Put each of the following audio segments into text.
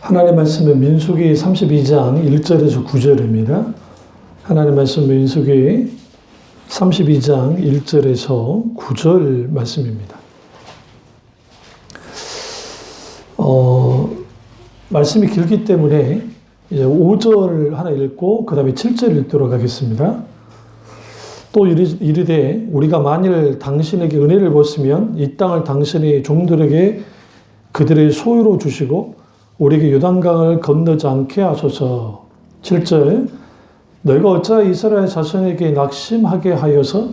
하나님의 말씀은 민수기 32장 1절에서 9절입니다. 하나님의 말씀은 민수기 32장 1절에서 9절 말씀입니다. 말씀이 길기 때문에 이제 5절 하나 읽고 그 다음에 7절 읽도록 하겠습니다. 또 이르되 우리가 만일 당신에게 은혜를 벗으면 이 땅을 당신의 종들에게 그들의 소유로 주시고 우리에게 요단강을 건너지 않게 하소서. 7절 너희가 어찌하여 이스라엘 자손에게 낙심하게 하여서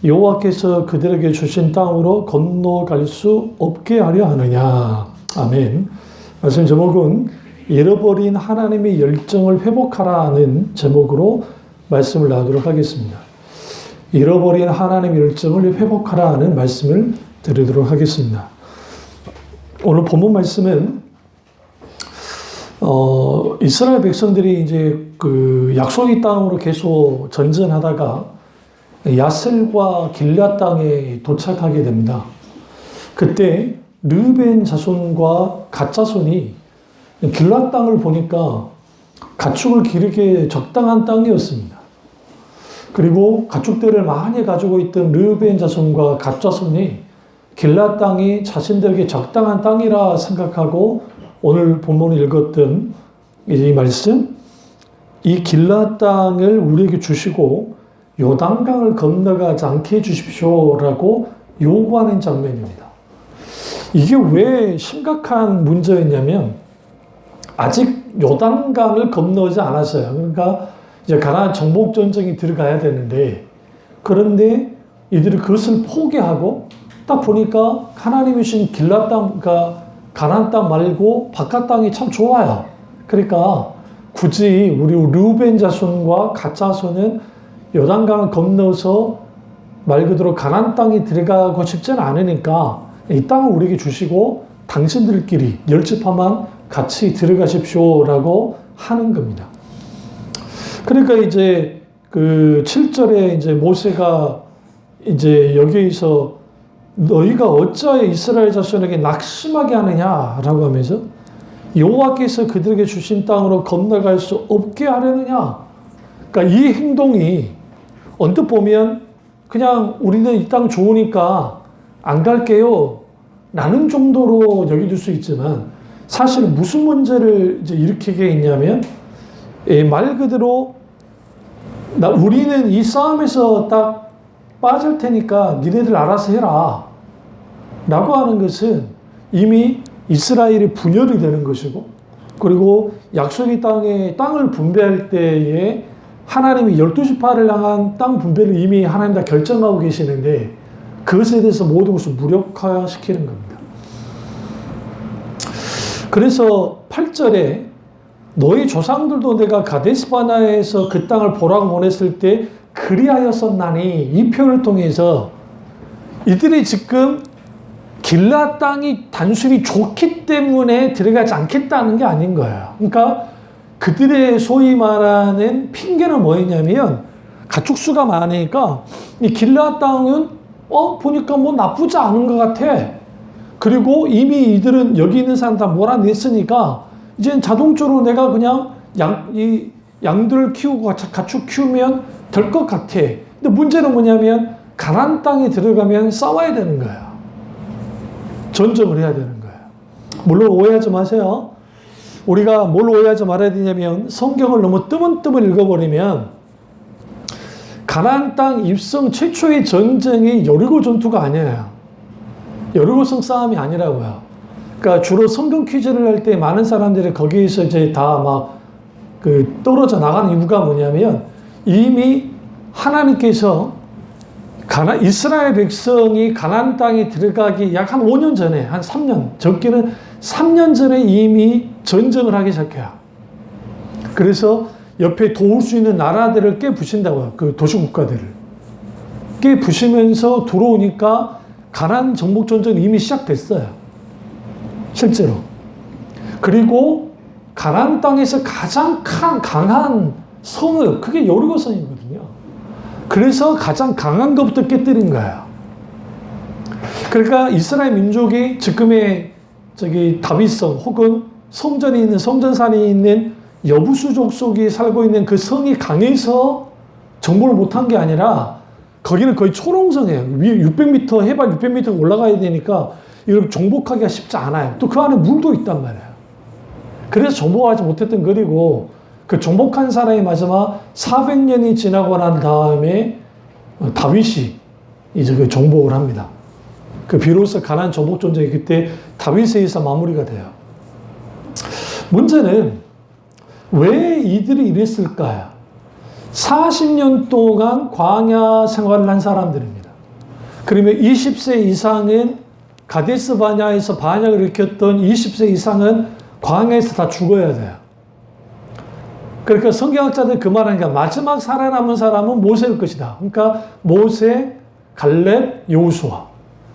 여호와께서 그들에게 주신 땅으로 건너갈 수 없게 하려 하느냐. 아멘. 말씀 제목은 잃어버린 하나님의 열정을 회복하라는 제목으로 말씀을 나누도록 하겠습니다. 잃어버린 하나님의 열정을 회복하라는 말씀을 드리도록 하겠습니다. 오늘 본문 말씀은 이스라엘 백성들이 이제 그 약속의 땅으로 계속 전전하다가 야셀과 길앗 땅에 도착하게 됩니다. 그때 르벤 자손과 갓 자손이 길앗 땅을 보니까 가축을 기르기에 적당한 땅이었습니다. 그리고 가축들을 많이 가지고 있던 르벤 자손과 갓 자손이 길앗 땅이 자신들에게 적당한 땅이라 생각하고 오늘 본문을 읽었던 이 말씀, 이 길앗 땅을 우리에게 주시고 요단강을 건너가지 않게 해주십시오라고 요구하는 장면입니다. 이게 왜 심각한 문제였냐면 아직 요단강을 건너지 않았어요. 그러니까 이제 가나안 정복 전쟁이 들어가야 되는데, 그런데 이들이 그것을 포기하고 딱 보니까 하나님이 주신 길앗 땅과 가나안 땅 말고 바깥 땅이 참 좋아요. 그러니까 굳이 우리 르벤 자손과 갓 자손은 요단강을 건너서 말 그대로 가나안 땅에 들어가고 싶지는 않으니까 이 땅을 우리에게 주시고 당신들끼리 10지파만 같이 들어가십시오라고 하는 겁니다. 그러니까 이제 그 7절에 이제 모세가 이제 여기에서 너희가 어찌하여 이스라엘 자손에게 낙심하게 하느냐라고 하면서 여호와께서 그들에게 주신 땅으로 건너갈 수 없게 하려느냐. 그러니까 이 행동이 언뜻 보면 그냥 우리는 이 땅 좋으니까 안 갈게요 라는 정도로 여겨질 수 있지만 사실은 무슨 문제를 이제 일으키게 했냐면 말 그대로 우리는 이 싸움에서 딱 빠질 테니까 니네들 알아서 해라 라고 하는 것은 이미 이스라엘이 분열이 되는 것이고, 그리고 약속의 땅을 분배할 때에 하나님이 12지파를 향한 땅 분배를 이미 하나님 다 결정하고 계시는데 그것에 대해서 모든 것을 무력화시키는 겁니다. 그래서 8절에 너희 조상들도 내가 가데스바나에서 그 땅을 보라고 보냈을 때 그리하였었나니, 이 표현을 통해서 이들이 지금 길앗 땅이 단순히 좋기 때문에 들어가지 않겠다는 게 아닌 거예요. 그러니까 그들의 소위 말하는 핑계는 뭐였냐면 가축수가 많으니까 이 길앗 땅은 보니까 뭐 나쁘지 않은 것 같아. 그리고 이미 이들은 여기 있는 사람 다 몰아냈으니까 이제 자동적으로 내가 그냥 양들을 키우고 가축 키우면 될 것 같아. 근데 문제는 뭐냐면 가나안 땅에 들어가면 싸워야 되는 거예요. 전쟁을 해야 되는 거예요. 물론 오해하지 마세요. 우리가 뭘 오해하지 말아야 되냐면 성경을 너무 뜨문뜨문 읽어버리면 가나안 땅 입성 최초의 전쟁이 여리고 전투가 아니에요. 여리고성 싸움이 아니라고요. 그러니까 주로 성경 퀴즈를 할 때 많은 사람들이 거기에서 이제 다 막 떨어져 나가는 이유가 뭐냐면 이미 하나님께서 이스라엘 백성이 가나안 땅에 들어가기 약 한 5년 전에, 한 3년, 적게는 3년 전에 이미 전쟁을 하기 시작해요. 그래서 옆에 도울 수 있는 나라들을 깨부신다고요. 그 도시국가들을. 깨부시면서 들어오니까 가나안 정복 전쟁이 이미 시작됐어요. 실제로. 그리고 가나안 땅에서 가장 강한 성읍, 그게 여리고성이거든요. 그래서 가장 강한 것부터 깨뜨린 거예요. 그러니까 이스라엘 민족이 지금의 다윗성 혹은 성전이 있는 성전산이 있는 여부수 족속이 살고 있는 그 성이 강해서 정복을 못한 게 아니라 거기는 거의 초롱성이에요. 위에 600m, 해발 600m 올라가야 되니까 이걸 정복하기가 쉽지 않아요. 또 그 안에 물도 있단 말이에요. 그래서 정복하지 못했던 거리고 그 정복한 사람이 마지막 400년이 지나고 난 다음에 다윗이 이제 그 정복을 합니다. 그 비로소 가나안 정복 전쟁이 그때 다윗에 의해서 마무리가 돼요. 문제는 왜 이들이 이랬을까요? 40년 동안 광야 생활을 한 사람들입니다. 그러면 20세 이상은 가데스 바냐에서 반역을 일으켰던 20세 이상은 광야에서 다 죽어야 돼요. 그러니까 성경학자들 그 말하니까 마지막 살아남은 사람은 모세일 것이다. 그러니까 모세, 갈렙, 여호수아.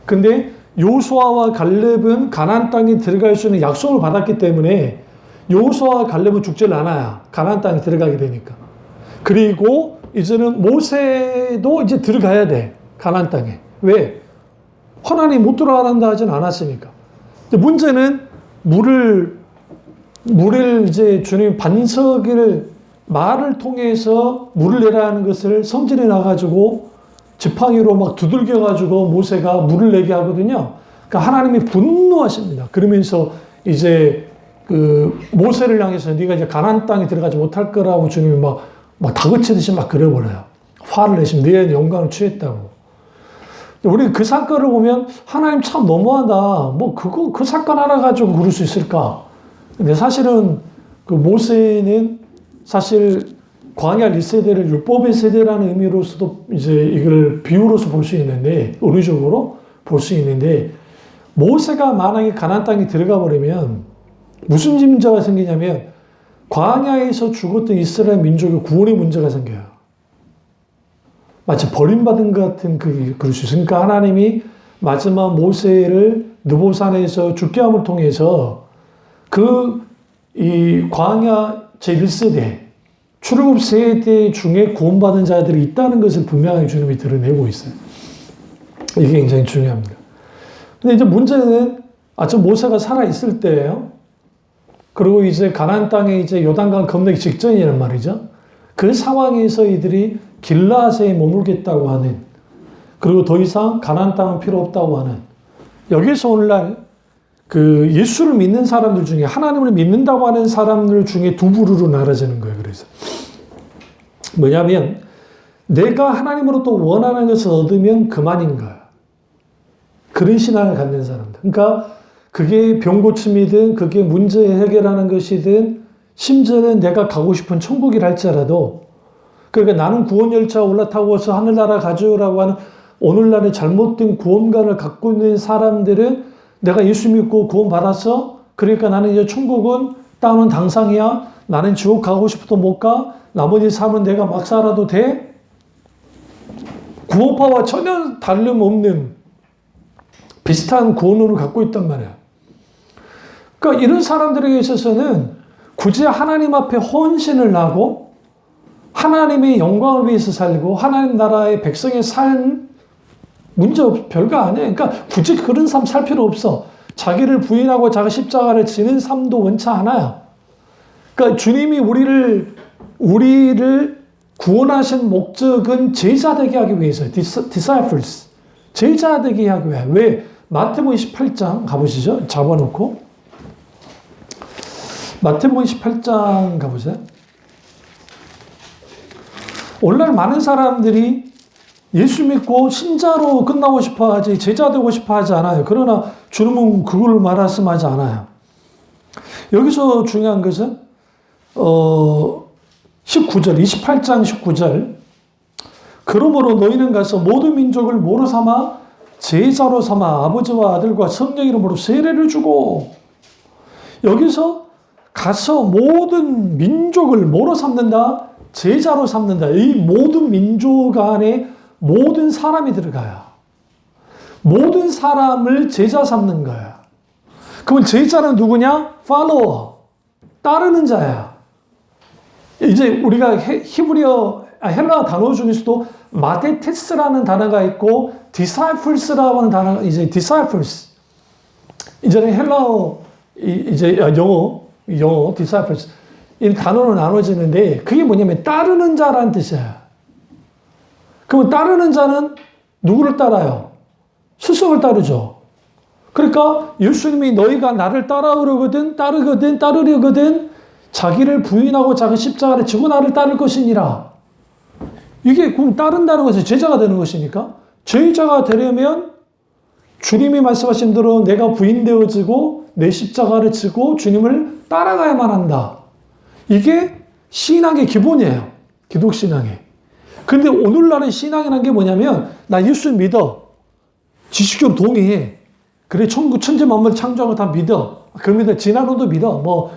근데 여호수아와 갈렙은 가나안 땅에 들어갈 수 있는 약속을 받았기 때문에 여호수아와 갈렙은 죽질 않아요. 가나안 땅에 들어가게 되니까. 그리고 이제는 모세도 이제 들어가야 돼. 가나안 땅에. 왜? 하나님 못 들어간다 하진 않았으니까. 근데 문제는 물을 이제 주님 반석을 말을 통해서 물을 내라는 것을 성전에 나가지고 지팡이로 막 두들겨가지고 모세가 물을 내게 하거든요. 그러니까 하나님이 분노하십니다. 그러면서 이제 그 모세를 향해서 네가 이제 가나안 땅에 들어가지 못할 거라고 주님이 막 다그치듯이 막 그려버려요. 화를 내시면 네 영광을 취했다고. 우리 그 사건을 보면 하나님 참 너무하다. 뭐 그 사건 하나 가지고 그럴 수 있을까? 근데 사실은 그 모세는 사실 광야 1세대를 율법의 세대라는 의미로서도 이제 이걸 비유로서 볼 수 있는데, 은유적으로 볼 수 있는데, 모세가 만약에 가나안 땅에 들어가 버리면 무슨 문제가 생기냐면 광야에서 죽었던 이스라엘 민족의 구원의 문제가 생겨요. 마치 버림받은 것 같은 그럴 수 있으니까 하나님이 마지막 모세를 느보산에서 죽게 함을 통해서 이 광야 제1세대 출애굽 세대 중에 구원받은 자들이 있다는 것을 분명하게 주님이 드러내고 있어요. 이게 굉장히 중요합니다. 근데 이제 문제는 저 모세가 살아있을 때예요. 그리고 이제 가나안 땅에 이제 요단강 건너기 직전이란 말이죠. 그 상황에서 이들이 길라앗에 머물겠다고 하는, 그리고 더 이상 가나안 땅은 필요 없다고 하는, 여기서 오늘날 그 예수를 믿는 사람들 중에, 하나님을 믿는다고 하는 사람들 중에 두 부류로 나눠지는 거예요. 그래서 뭐냐면 내가 하나님으로부터 원하는 것을 얻으면 그만인 거야. 그런 신앙을 갖는 사람들. 그러니까 그게 병 고침이든 그게 문제 해결하는 것이든 심지어는 내가 가고 싶은 천국이라 할지라도, 그러니까 나는 구원 열차 올라타고서 하늘나라 가져오라고 하는 오늘날의 잘못된 구원관을 갖고 있는 사람들은 내가 예수 믿고 구원 받았어. 그러니까 나는 이제 천국은 땅은 당상이야. 나는 지옥 가고 싶어도 못 가. 나머지 삶은 내가 막 살아도 돼. 구원파와 전혀 다름없는 비슷한 구원론을 갖고 있단 말이야. 그러니까 이런 사람들에게 있어서는 굳이 하나님 앞에 헌신을 하고 하나님의 영광을 위해서 살고 하나님 나라의 백성의 삶 문제 별거 아니에요. 그러니까 굳이 그런 삶 살 필요 없어. 자기를 부인하고 자기 십자가를 지는 삶도 원치 않아요. 그러니까 주님이 우리를 구원하신 목적은 제자 되게 하기 위해서요. disciples. 제자 되게 하기 위해. 왜? 마태복음 28장 가보시죠. 잡아놓고. 마태복음 28장 가보세요. 오늘날 많은 사람들이 예수 믿고 신자로 끝나고 싶어 하지 제자 되고 싶어 하지 않아요. 그러나 주님은 그걸 말씀하지 않아요. 여기서 중요한 것은 19절, 28장 19절. 그러므로 너희는 가서 모든 민족을 모로 삼아 제자로 삼아 아버지와 아들과 성령 이름으로 세례를 주고, 여기서 가서 모든 민족을 뭐로 삼는다? 제자로 삼는다. 이 모든 민족 안에 모든 사람이 들어가요. 모든 사람을 제자 삼는 거야. 그러면 제자는 누구냐? follower. 따르는 자야. 이제 우리가 헬라 단어 중에서도 마데테스라는 단어가 있고 disciples라고 하는 단어가 이제 disciples. 이제는 헬라어 이제 영어 영어 disciples 이 단어로 나눠지는데 그게 뭐냐면 따르는 자라는 뜻이에요. 그러면 따르는 자는 누구를 따라요? 스승을 따르죠. 그러니까 예수님이 너희가 나를 따르려거든 자기를 부인하고 자기 십자가를 지고 나를 따를 것이니라. 이게 그럼 따른다는 것은 제자가 되는 것이니까 제자가 되려면 주님이 말씀하신 대로 내가 부인되어지고 내 십자가를 지고 주님을 따라가야만 한다. 이게 신앙의 기본이에요. 기독신앙의. 근데 오늘날의 신앙이라는 게 뭐냐면 나 예수 믿어. 지식적으로 동의해. 그래 천지 만물 창조한 거 다 믿어. 그 믿어. 진화론도 믿어. 뭐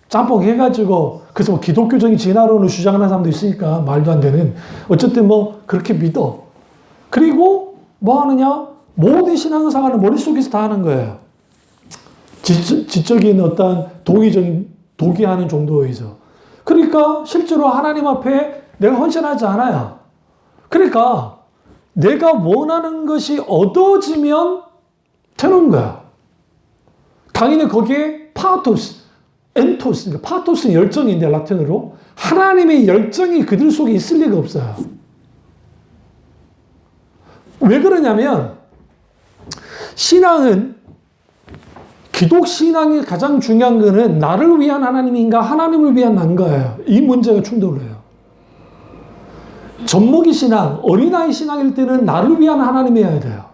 짬뽕 해가지고 그래서 뭐 기독교적인 진화론을 주장하는 사람도 있으니까 말도 안 되는. 어쨌든 뭐 그렇게 믿어. 그리고 뭐 하느냐? 모든 신앙생활을 머릿속에서 다 하는 거예요. 지적인 어떤 동의하는 정도에서. 그러니까 실제로 하나님 앞에 내가 헌신하지 않아요. 그러니까 내가 원하는 것이 얻어지면 되는 거야. 당연히 거기에 파토스, 엔토스, 그러니까 파토스는 열정인데 라틴어로 하나님의 열정이 그들 속에 있을 리가 없어요. 왜 그러냐면 신앙은 기독신앙이 가장 중요한 거는 나를 위한 하나님인가 하나님을 위한 난가예요. 이 문제가 충돌해요. 젖먹이 신앙, 어린아이 신앙일 때는 나를 위한 하나님이어야 돼요.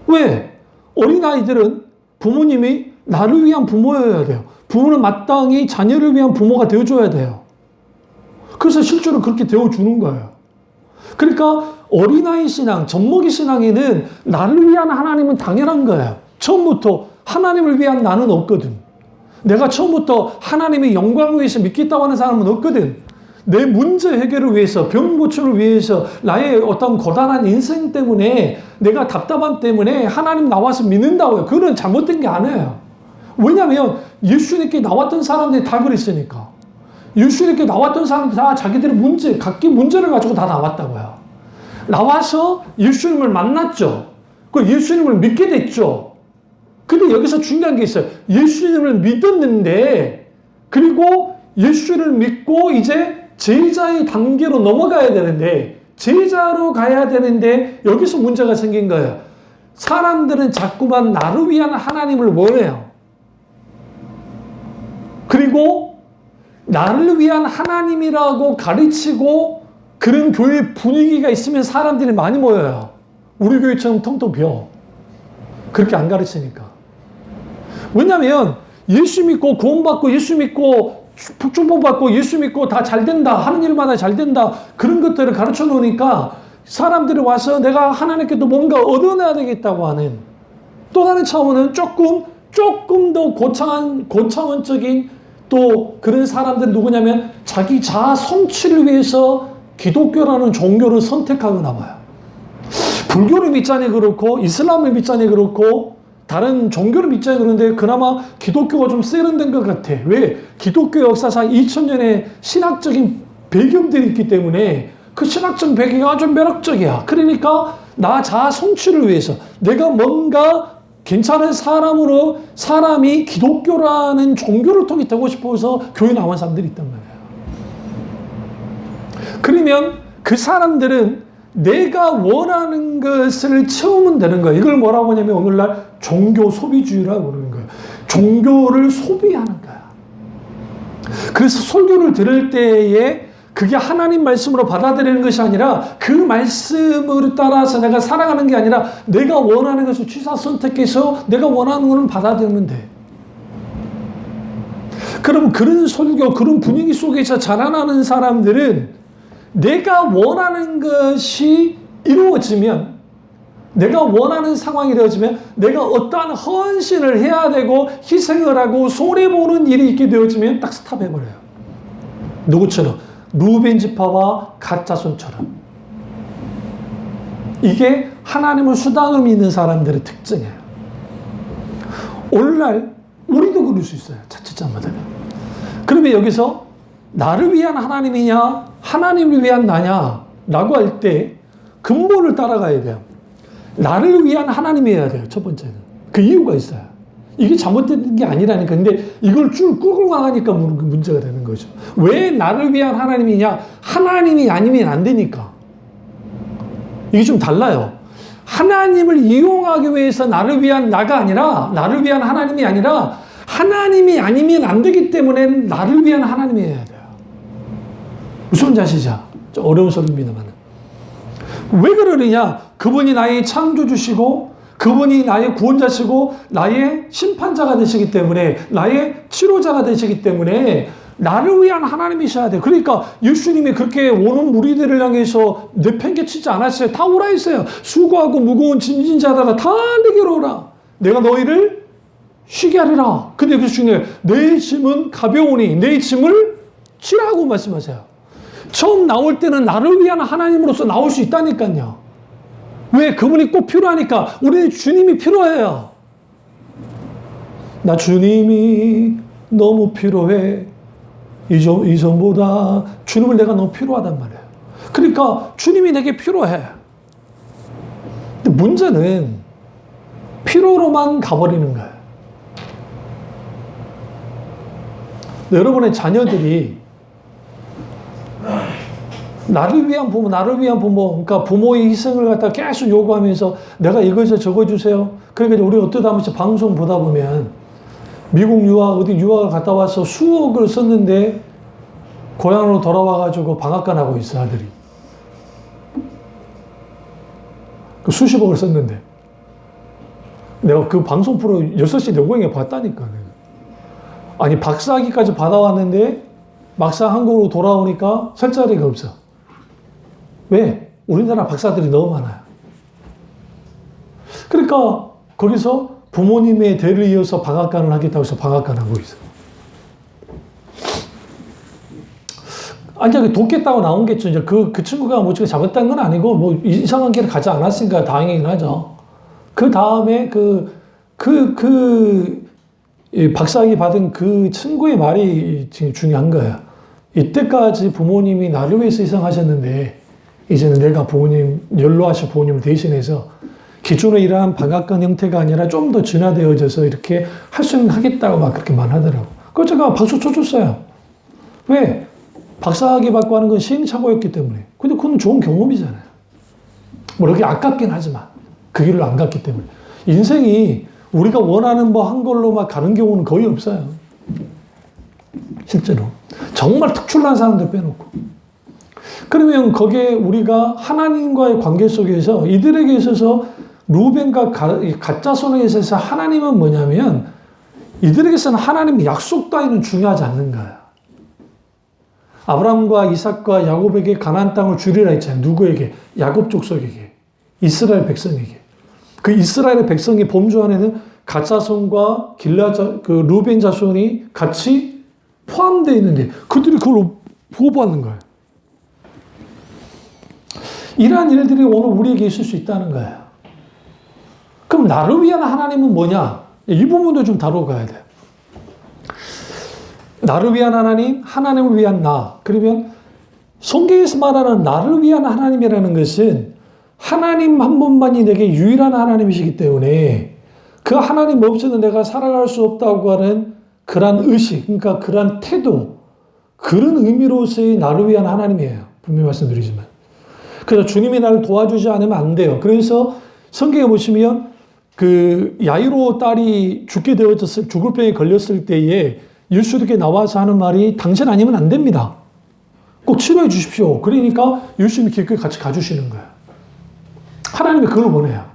왜? 어린아이들은 부모님이 나를 위한 부모여야 돼요. 부모는 마땅히 자녀를 위한 부모가 되어줘야 돼요. 그래서 실제로 그렇게 되어주는 거예요. 그러니까 어린아이 신앙, 젖먹이 신앙에는 나를 위한 하나님은 당연한 거예요. 처음부터 하나님을 위한 나는 없거든. 내가 처음부터 하나님의 영광을 위해서 믿겠다고 하는 사람은 없거든. 내 문제 해결을 위해서, 병 고침을 위해서, 나의 어떤 고단한 인생 때문에, 내가 답답함 때문에 하나님 나와서 믿는다고요. 그건 잘못된 게 아니에요. 왜냐하면 예수님께 나왔던 사람들이 다 그랬으니까. 예수님께 나왔던 사람들이 다 자기들의 문제, 각기 문제를 가지고 다 나왔다고요. 나와서 예수님을 만났죠. 그 예수님을 믿게 됐죠. 근데 여기서 중요한 게 있어요. 예수님을 믿었는데, 그리고 예수를 믿고 이제 제자의 단계로 넘어가야 되는데, 제자로 가야 되는데, 여기서 문제가 생긴 거예요. 사람들은 자꾸만 나를 위한 하나님을 원해요. 그리고 나를 위한 하나님이라고 가르치고 그런 교회 분위기가 있으면 사람들이 많이 모여요. 우리 교회처럼 텅텅 비어. 그렇게 안 가르치니까. 왜냐하면 예수 믿고 구원받고 예수 믿고 축복받고 예수 믿고 다 잘 된다. 하는 일마다 잘 된다. 그런 것들을 가르쳐 놓으니까 사람들이 와서 내가 하나님께도 뭔가 얻어내야 되겠다고 하는 또 다른 차원은 조금 더 고차원적인 또 그런 사람들은 누구냐면 자기 자아 성취를 위해서 기독교라는 종교를 선택하거나 봐요. 불교를 믿자니 그렇고 이슬람을 믿자니 그렇고 다른 종교를 믿자니 그런데 그나마 기독교가 좀 세련된 것 같아. 왜? 기독교 역사상 2000년의 신학적인 배경들이 있기 때문에 그 신학적 배경이 아주 매력적이야. 그러니까 나 자아 성취를 위해서 내가 뭔가 괜찮은 사람으로 사람이 기독교라는 종교를 통해 되고 싶어서 교회 나온 사람들이 있단 말이에요. 그러면 그 사람들은 내가 원하는 것을 채우면 되는 거예요. 이걸 뭐라고 하냐면 오늘날 종교 소비주의라고 그러는 거예요. 종교를 소비하는 거야. 그래서 설교를 들을 때에 그게 하나님 말씀으로 받아들이는 것이 아니라 그 말씀을 따라서 내가 살아가는 게 아니라 내가 원하는 것을 취사 선택해서 내가 원하는 것을 받아들이면 돼. 그럼 그런 설교, 그런 분위기 속에서 자라나는 사람들은 내가 원하는 것이 이루어지면, 내가 원하는 상황이 되어지면 내가 어떠한 헌신을 해야 되고 희생을 하고 손해보는 일이 있게 되어지면 딱 스탑해버려요. 누구처럼? 루벤 지파와 갓 자손처럼. 이게 하나님을 수단으로 믿는 사람들의 특징이에요. 오늘날 우리도 그럴 수 있어요. 자칫 잘못하면. 그러면 여기서 나를 위한 하나님이냐 하나님을 위한 나냐 라고 할 때 근본을 따라가야 돼요. 나를 위한 하나님이어야 돼요. 첫 번째는. 그 이유가 있어요. 이게 잘못된 게 아니라니까. 근데 이걸 쭉 끌고 나가니까 문제가 되는 거죠. 왜 나를 위한 하나님이냐? 하나님이 아니면 안 되니까. 이게 좀 달라요. 하나님을 이용하기 위해서 나를 위한 나가 아니라, 나를 위한 하나님이 아니라, 하나님이 아니면 안 되기 때문에 나를 위한 하나님이어야 돼요. 무슨 자시죠? 좀 어려운 소리입니다만. 왜 그러느냐? 그분이 나의 창조주시고, 그분이 나의 구원자시고 나의 심판자가 되시기 때문에, 나의 치료자가 되시기 때문에 나를 위한 하나님이셔야 돼요. 그러니까 예수님이 그렇게 오는 무리들을 향해서 내팽개치지 않았어요. 다 오라 했어요. 수고하고 무거운 짐진 자들아 다 내게로 오라. 내가 너희를 쉬게 하리라. 근데 그 중에 내 짐은 가벼우니 내 짐을 지라고 말씀하세요. 처음 나올 때는 나를 위한 하나님으로서 나올 수 있다니까요. 왜? 그분이 꼭 필요하니까. 우리는 주님이 필요해요. 나 주님이 너무 필요해. 이전보다 주님을 내가 너무 필요하단 말이에요. 그러니까 주님이 내게 필요해. 근데 문제는 필요로만 가버리는 거예요. 여러분의 자녀들이 나를 위한 부모, 그러니까 부모의 희생을 갖다 계속 요구하면서 내가 이거에서 저거 주세요. 그러니까 우리 어쩌다 한 번씩 방송 보다 보면 미국 유학, 어디 유학을 갔다 와서 수억을 썼는데 고향으로 돌아와가지고 방앗간 하고 있어, 아들이. 그 수십억을 썼는데. 내가 그 방송 프로 6시 내고향에 봤다니까. 아니, 박사학위까지 받아왔는데 막상 한국으로 돌아오니까 살 자리가 없어. 왜? 우리나라 박사들이 너무 많아요. 그러니까 거기서 부모님의 대를 이어서 방앗간을 하겠다고 해서 방앗간 하고 있어요. 아니, 돕겠다고 나온 겠죠. 이제 그 친구가 뭐 지금 잘못된 건 아니고, 뭐 이상한 길을 가지 않았으니까 다행이긴 하죠. 그 다음에 박사학위 받은 그 친구의 말이 지금 중요한 거예요. 이때까지 부모님이 나를 위해서 희생하셨는데, 이제는 내가 연로하신 부모님을 대신해서 기존에 이러한 방앗간 형태가 아니라 좀 더 진화되어져서 이렇게 할 수 있는 하겠다고 막 그렇게 말하더라고. 그래서 제가 박수 쳐줬어요. 왜? 박사학위 받고 하는 건 시행착오였기 때문에. 근데 그건 좋은 경험이잖아요. 뭐 이렇게 아깝긴 하지만 그 길을 안 갔기 때문에. 인생이 우리가 원하는 뭐 한 걸로 막 가는 경우는 거의 없어요. 실제로. 정말 특출난 사람들 빼놓고. 그러면 거기에 우리가 하나님과의 관계 속에서 이들에게 있어서 루벤과 가짜손에 있어서 하나님은 뭐냐면 이들에게서는 하나님의 약속 따위는 중요하지 않는 거야. 아브라함과 이삭과 야곱에게 가나안 땅을 주리라 했잖아요. 누구에게? 야곱 족속에게. 이스라엘 백성에게. 그 이스라엘 백성의 범주 안에는 가짜손과 루벤 자손이 같이 포함되어 있는데 그들이 그걸 보호받는 거예요. 이러한 일들이 오늘 우리에게 있을 수 있다는 거예요. 그럼 나를 위한 하나님은 뭐냐? 이 부분도 좀 다루고 가야 돼요. 나를 위한 하나님, 하나님을 위한 나. 그러면 성경에서 말하는 나를 위한 하나님이라는 것은 하나님 한 분만이 내게 유일한 하나님이시기 때문에 그 하나님 없이는 내가 살아갈 수 없다고 하는 그러한 의식, 그러니까 그러한 태도, 그런 의미로서의 나를 위한 하나님이에요. 분명히 말씀드리지만. 그래서 주님이 나를 도와주지 않으면 안 돼요. 그래서 성경에 보시면 그 야이로 딸이 죽을 병에 걸렸을 때에 예수님께 나와서 하는 말이 당신 아니면 안 됩니다. 꼭 치료해 주십시오. 그러니까 예수님이 길거리 같이 가주시는 거예요. 하나님이 그걸 원해요.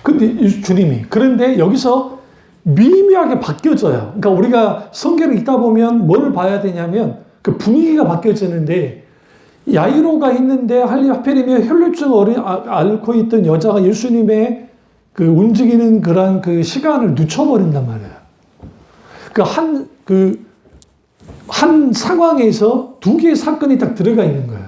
근데 주님이. 그런데 여기서 미묘하게 바뀌어져요. 그러니까 우리가 성경을 읽다 보면 뭘 봐야 되냐면 그 분위기가 바뀌어지는데 야이로가 있는데 하필이면 혈류증을 앓고 있던 여자가 예수님의 그 움직이는 그런 그 시간을 늦춰버린단 말이에요. 한 상황에서 두 개의 사건이 딱 들어가 있는 거예요.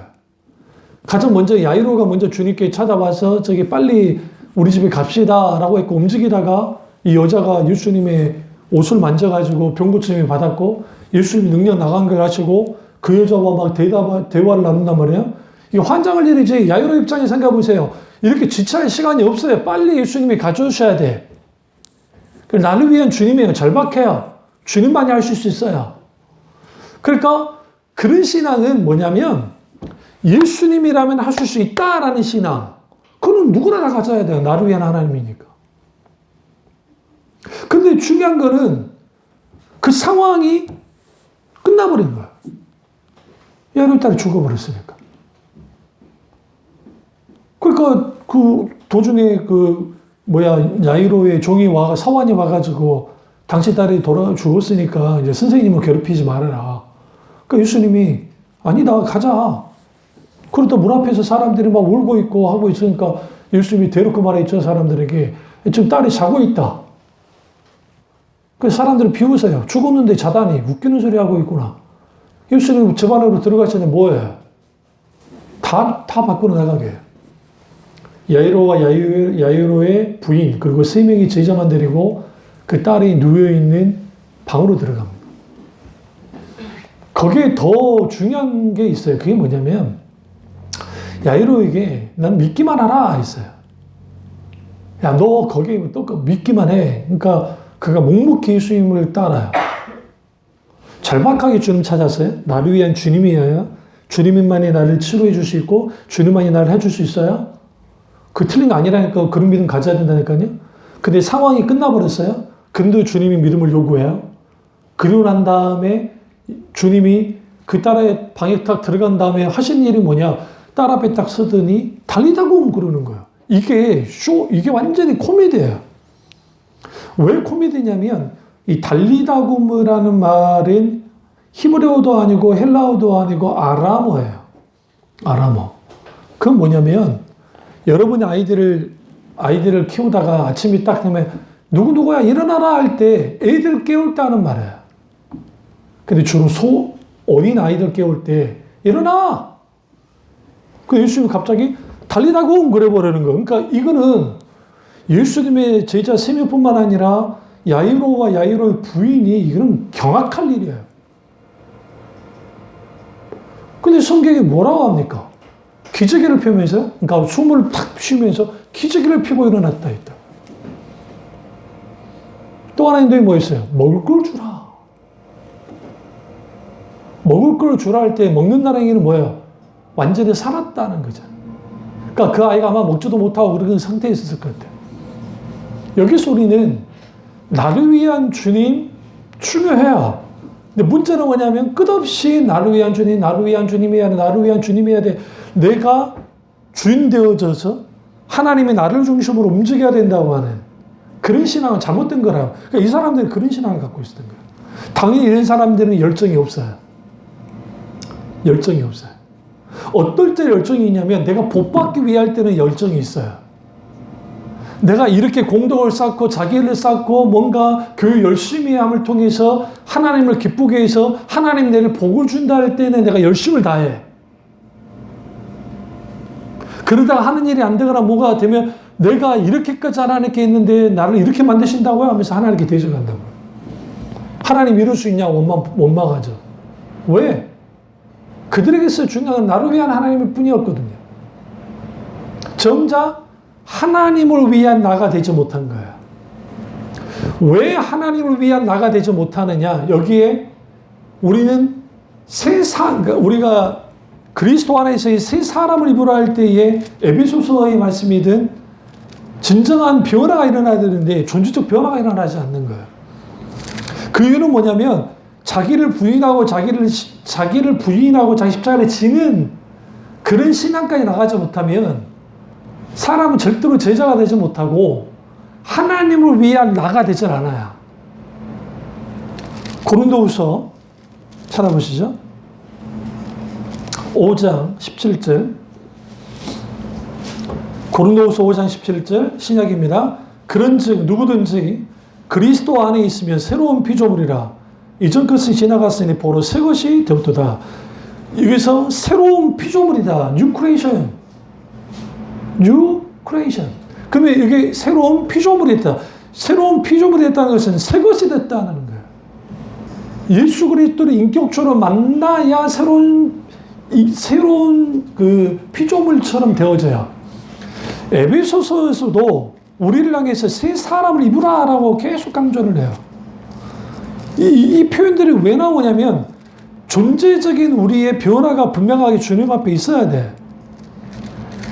가장 먼저 야이로가 먼저 주님께 찾아와서 저기 빨리 우리 집에 갑시다 라고 했고 움직이다가 이 여자가 예수님의 옷을 만져가지고 병 고침을 받았고 예수님 능력 나간 걸 하시고 그 여자와 막 대화를 나눈단 말이에요. 이게 환장할 일이지. 야이로 입장에 생각해보세요. 이렇게 지체할 시간이 없어요. 빨리 예수님이 가져오셔야 돼. 나를 위한 주님이에요. 절박해요. 주님만이 하실 수 있어요. 그러니까 그런 신앙은 뭐냐면 예수님이라면 하실 수 있다라는 신앙. 그건 누구나 다 가져야 돼요. 나를 위한 하나님이니까. 근데 중요한 거는 그 상황이 끝나버린 거예요. 야이로 딸이 죽어버렸으니까. 그러니까 그 도중에 야이로의 종이 서원이 와가지고 당신 딸이 죽었으니까 이제 선생님을 괴롭히지 말아라. 그러니까 예수님이 아니다 가자. 그러다 문 앞에서 사람들이 막 울고 있고 하고 있으니까 예수님이 대놓고 말했죠. 사람들에게 지금 딸이 자고 있다. 그래서 사람들이 비웃어요. 죽었는데 자다니 웃기는 소리 하고 있구나. 예수님 집 안으로 들어가시니 뭐예요? 다 밖으로 나가게. 야이로와 야이로의 부인 그리고 3명의 제자만 데리고 그 딸이 누워있는 방으로 들어갑니다. 거기에 더 중요한 게 있어요. 그게 뭐냐면 야이로에게 난 믿기만 하라 했어요. 야, 너 거기에 또 믿기만 해. 그러니까 그가 묵묵히 예수님을 따라요. 절박하게 주님 찾았어요. 나를 위한 주님이에요. 주님만이 나를 치료해 줄 수 있고 주님만이 나를 해줄 수 있어요. 그 틀린 거 아니라니까. 그런 믿음 가져야 된다니까요. 근데 상황이 끝나버렸어요. 근데 주님이 믿음을 요구해요. 그리고 난 다음에 주님이 그 딸의 방에 딱 들어간 다음에 하신 일이 뭐냐. 딸 앞에 딱 서더니 달리다고 그러는 거예요. 이게 완전히 코미디예요. 왜 코미디냐면 이 달리다굼이라는 말은 히브리어도 아니고 헬라어도 아니고 아람어예요. 아람어. 그건 뭐냐면 여러분이 아이들을 키우다가 아침이 딱 되면 누구누구야 일어나라 할 때 애들 깨울 때 하는 말이에요. 근데 주로 어린 아이들 깨울 때 일어나! 그 예수님이 갑자기 달리다굼 그래 버리는 거예요. 그러니까 이거는 예수님의 제자 3명뿐만 아니라 야이로와 야이로의 부인이 이거는 경악할 일이에요. 근데 성경이 뭐라고 합니까? 기저귀를 펴면서, 그러니까 숨을 탁 쉬면서 기저귀를 펴고 일어났다 했다. 또 하나 인도에 뭐 있어요? 먹을 걸 주라. 먹을 걸 주라 할 때 먹는다는 얘기는 뭐예요? 완전히 살았다는 거잖아요. 그러니까 그 아이가 아마 먹지도 못하고 그런 상태에 있었을 것 같아요. 여기서 우리는 나를 위한 주님 중요해요. 근데 문제는 뭐냐면 끝없이 나를 위한 주님, 나를 위한 주님이야 돼, 나를 위한 주님이야 돼. 내가 주인 되어져서 하나님이 나를 중심으로 움직여야 된다고 하는 그런 신앙은 잘못된 거라고. 그러니까 이 사람들은 그런 신앙을 갖고 있었던 거예요. 당연히 이런 사람들은 열정이 없어요. 열정이 없어요. 어떨 때 열정이 있냐면 내가 복받기 위해 할 때는 열정이 있어요. 내가 이렇게 공덕을 쌓고 자기를 쌓고 뭔가 교육 열심히 함을 통해서 하나님을 기쁘게 해서 하나님 내를 복을 준다 할 때는 내가 열심을 다해. 그러다가 하는 일이 안 되거나 뭐가 되면 내가 이렇게까지 하나님께 했는데 나를 이렇게 만드신다고요? 하면서 하나님께 대적한다고요. 하나님 이룰 수 있냐고 원망하죠. 왜? 그들에게서 중요한 건 나를 위한 하나님일 뿐이었거든요. 정작 하나님을 위한 나가 되지 못한 거예요. 왜 하나님을 위한 나가 되지 못하느냐? 여기에 우리는 그러니까 우리가 그리스도 안에서의 새 사람을 입으라 할 때에 에베소서의 말씀이든 진정한 변화가 일어나야 되는데 존재적 변화가 일어나지 않는 거예요. 그 이유는 뭐냐면 자기를 부인하고 자기를 부인하고 자기 십자가를 지는 그런 신앙까지 나가지 못하면 사람은 절대로 제자가 되지 못하고 하나님을 위한 나가 되질 않아요. 고린도후서 찾아보시죠. 5장 17절. 고린도후서 5장 17절 신약입니다. 그런즉 누구든지 그리스도 안에 있으면 새로운 피조물이라 이전 것은 지나갔으니 보로 새 것이 되었도다. 여기서 새로운 피조물이다. New creation. New creation. 그러면 이게 새로운 피조물이 됐다. 새로운 피조물이 됐다는 것은 새 것이 됐다는 거예요. 예수 그리스도를 인격적으로 만나야 새로운 그 피조물처럼 되어져요. 에베소서에서도 우리를 향해서 새 사람을 입으라라고 계속 강조를 해요. 이 표현들이 왜 나오냐면 존재적인 우리의 변화가 분명하게 주님 앞에 있어야 돼.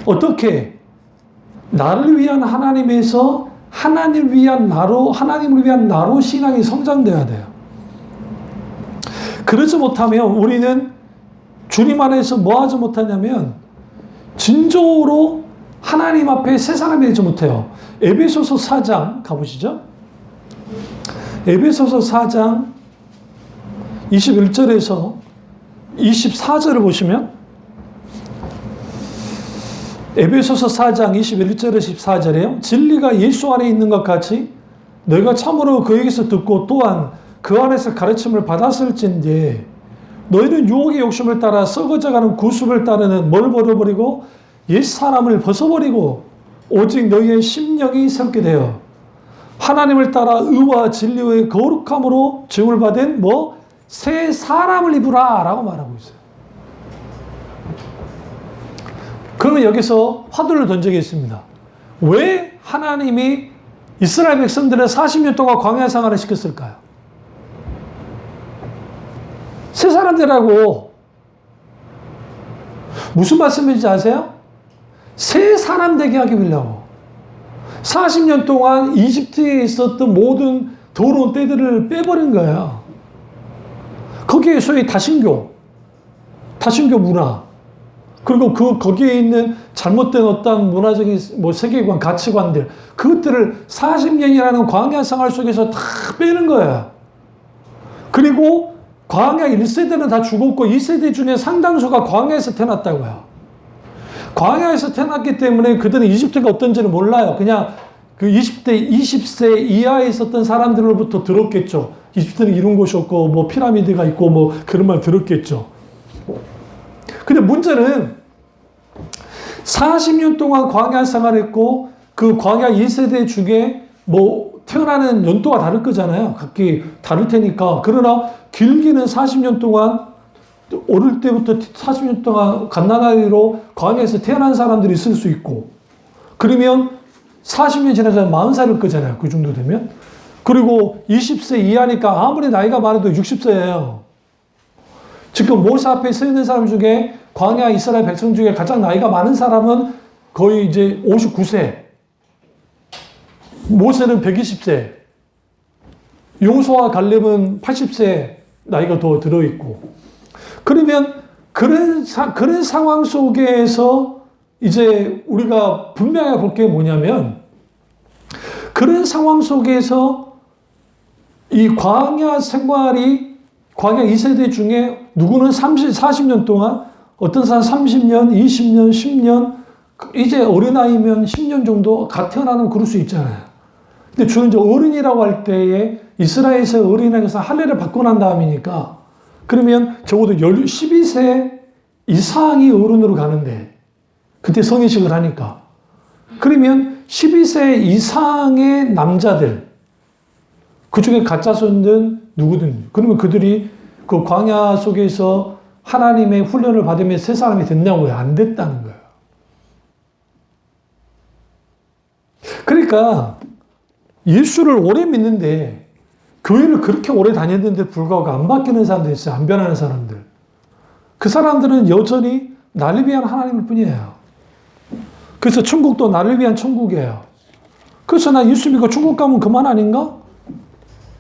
어떻게? 나를 위한 하나님에서 하나님을 위한 나로 신앙이 성장돼야 돼요. 그러지 못하면 우리는 주님 안에서 뭐 하지 못하냐면 진정으로 하나님 앞에 새 사람이 되지 못해요. 에베소서 4장 가보시죠. 에베소서 4장 21절에서 24절을 보시면 에베소서 4장 21절에서 14절에요. 진리가 예수 안에 있는 것 같이 너희가 참으로 그에게서 듣고 또한 그 안에서 가르침을 받았을진데 너희는 유혹의 욕심을 따라 썩어져가는 구습을 따르는 뭘 버려버리고 옛사람을 벗어버리고 오직 너희의 심령이 새롭게 되어 하나님을 따라 의와 진리의 거룩함으로 지음을 받은 새 사람을 입으라 라고 말하고 있어요. 그러면 여기서 화두를 던지겠습니다. 왜 하나님이 이스라엘 백성들을 40년 동안 광야 생활을 시켰을까요? 새 사람들하고 무슨 말씀인지 아세요? 새 사람 되게 하기 위하려고 40년 동안 이집트에 있었던 모든 더러운 때들을 빼버린 거예요. 거기에 소위 다신교 문화, 그리고 거기에 있는 잘못된 어떤 문화적인 세계관, 가치관들, 그것들을 40년이라는 광야 생활 속에서 다 빼는 거예요. 그리고 광야 1세대는 다 죽었고 2세대 중에 상당수가 광야에서 태어났다고요. 광야에서 태어났기 때문에 그들은 이집트가 어떤지는 몰라요. 그냥 그 20세 이하에 있었던 사람들로부터 들었겠죠. 이집트는 이런 곳이었고, 피라미드가 있고, 그런 말 들었겠죠. 근데 문제는 40년 동안 광야 생활했고, 그 광야 2세대 중에 태어나는 연도가 다를 거잖아요. 각기 다를 테니까. 그러나 길게는 40년 동안, 어릴 때부터 40년 동안 갓난아이로 광야에서 태어난 사람들이 있을 수 있고, 그러면 40년 지나서 40살일 거잖아요. 그 정도 되면. 그리고 20세 이하니까 아무리 나이가 많아도 60세예요. 지금 모세 앞에 서 있는 사람 중에 광야 이스라엘 백성 중에 가장 나이가 많은 사람은 거의 이제 59세. 모세는 120세. 여호수아와 갈렙은 80세 나이가 더 들어있고. 그러면 그런 상황 속에서 이제 우리가 분명하게 볼 게 뭐냐면 그런 상황 속에서 이 광야 생활이 광야 2세대 중에 누구는 40년 동안 어떤 사람 30년, 20년, 10년 이제 어린아이면 10년 정도 갓 태어나는 그럴 수 있잖아요. 근데 주는 이제 어른이라고 할 때에 이스라엘에서 어린아이에서 할례를 받고 난 다음이니까 그러면 적어도 12세 이상이 어른으로 가는데 그때 성인식을 하니까 그러면 12세 이상의 남자들 그 중에 가짜손은 누구든 그러면 그들이 그 광야 속에서 하나님의 훈련을 받으면 새 사람이 됐냐고요? 안 됐다는 거예요. 그러니까 예수를 오래 믿는데 교회를 그렇게 오래 다녔는데 불구하고 안 바뀌는 사람들 있어요. 안 변하는 사람들. 그 사람들은 여전히 나를 위한 하나님일 뿐이에요. 그래서 천국도 나를 위한 천국이에요. 그래서 나 예수 믿고 천국 가면 그만 아닌가?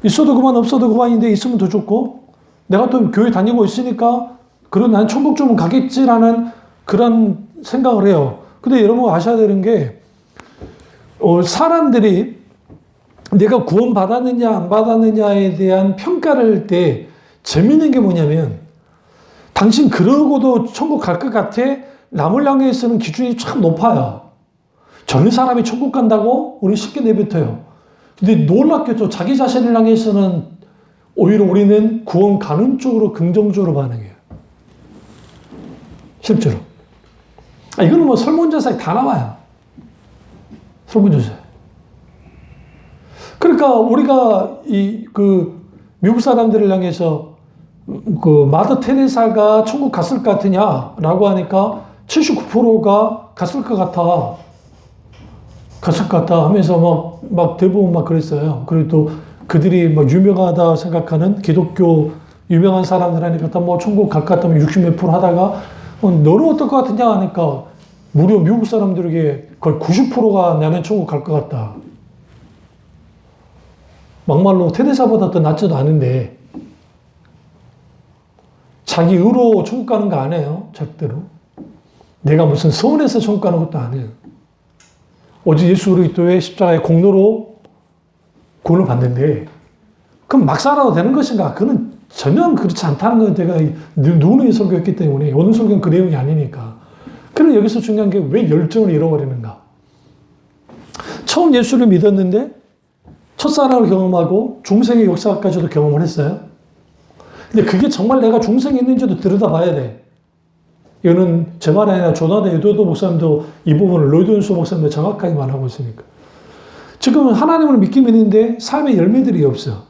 있어도 그만 없어도 그만인데 있으면 더 좋고 내가 또 교회 다니고 있으니까 그런 난 천국 좀 가겠지라는 그런 생각을 해요. 근데 여러분 아셔야 되는 게 사람들이 내가 구원 받았느냐 안 받았느냐에 대한 평가를 할 때 재밌는 게 뭐냐면 당신 그러고도 천국 갈 것 같아? 남을 향해 쓰는 기준이 참 높아요. 저런 사람이 천국 간다고? 우리 쉽게 내뱉어요. 근데 놀랍게도 자기 자신을 향해서는 오히려 우리는 구원 가는 쪽으로 긍정적으로 반응해요. 실제로. 이거는 설문조사에 다 나와요. 설문조사에. 그러니까 우리가 미국 사람들을 향해서 마더 테레사가 천국 갔을 것 같으냐라고 하니까 79%가 갔을 것 같아. 갔을 것 같다 하면서 막 대부분 막 그랬어요. 그리고 또 그들이 막 유명하다 생각하는 기독교 유명한 사람들 하니까 뭐 천국 갈 것 같다면 60몇 프로 하다가 너는 어떨 것 같으냐 하니까 무려 미국 사람들에게 거의 90%가 나는 천국 갈 것 같다. 막말로 테레사보다 더 낫지도 않은데 자기 의로 천국 가는 거 아니에요. 절대로. 내가 무슨 서울에서 천국 가는 것도 아니에요. 오직 예수 그리스도의 십자가의 공로로 구원을 받는데 그럼 막 살아도 되는 것인가? 그는 전혀 그렇지 않다는 건 제가 누누이 설교했기 때문에 오늘 설교는 그 내용이 아니니까. 그럼 여기서 중요한 게 왜 열정을 잃어버리는가? 처음 예수를 믿었는데 첫사랑을 경험하고 중생의 역사까지도 경험을 했어요. 근데 그게 정말 내가 중생이 있는지도 들여다봐야 돼. 이거는 제 말이 아니라 조나단 유도도 목사님도 이 부분을 로이드온수 목사님도 정확하게 말하고 있으니까. 지금 하나님을 믿긴 믿는데 삶의 열매들이 없어.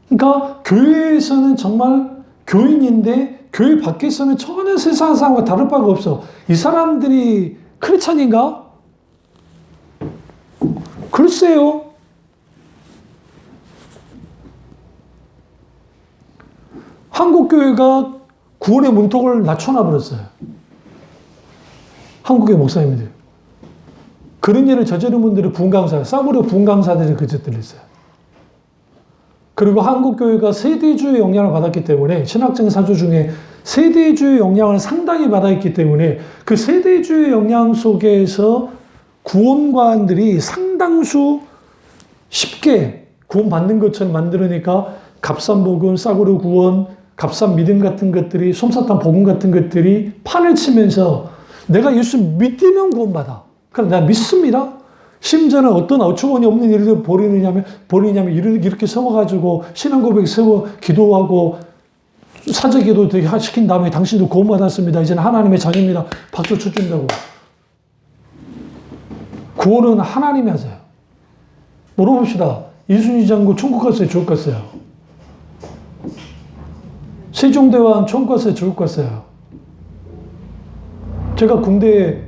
그러니까 교회에서는 정말 교인인데 교회 밖에서는 전혀 세상 사람과 다를 바가 없어. 이 사람들이 크리스찬인가? 글쎄요. 한국교회가 구원의 문턱을 낮춰놔버렸어요. 한국의 목사님들. 그런 일을 저지른 분들이 부흥강사, 싸구려 부흥강사들이 그짓들을 했어요. 그리고 한국교회가 세대주의 영향을 받았기 때문에 신학적인 사주 중에 세대주의 영향을 상당히 받았기 때문에 그 세대주의 영향 속에서 구원관들이 상당수 쉽게 구원받는 것처럼 만들으니까 값산복음, 싸구려 구원, 값산 믿음 같은 것들이 솜사탕 복음 같은 것들이 판을 치면서 내가 예수 믿으면 구원받아. 그럼 내가 믿습니다. 심지어는 어떤 어처구니 없는 일을 벌이냐면 이렇게 세워가지고 신앙 고백 세워 기도하고 사제 기도 시킨 다음에 당신도 구원받았습니다. 이제는 하나님의 자녀입니다. 박수 쳐준다고. 구원은 하나님이 하세요. 물어봅시다. 이순희 장군 천국 갔어요? 지옥 갔어요? 세종대왕 천국 갔어요? 지옥 갔어요? 제가 군대에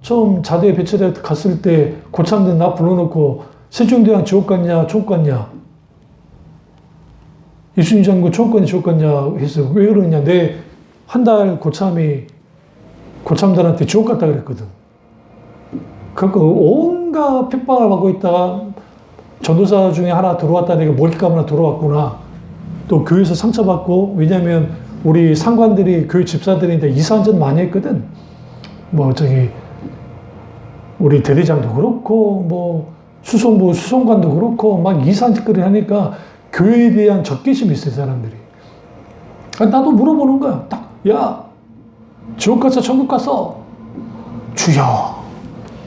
처음 자대에 배치돼 갔을 때 고참들 나 불러놓고 세종대왕 지옥 갔냐 천국 갔냐 이순희 장군 천국 갔냐 지옥 갔냐 해서 왜 그러냐 내 한 달 고참이 고참들한테 지옥 갔다 그랬거든. 그러니까 온갖 핍박을 받고 있다가 전도사 중에 하나 들어왔다 내가 먹잇감 하나 들어왔구나. 또 교회에서 상처받고 왜냐면 우리 상관들이 교회 집사들인데 이산전 많이 했거든. 뭐 저기 우리 대대장도 그렇고 뭐 수송부 수송관도 그렇고 막 이산짓거리 하니까 교회에 대한 적개심이 있어요 사람들이. 나도 물어보는 거야. 딱 야 지옥 갔어 천국 갔어? 주여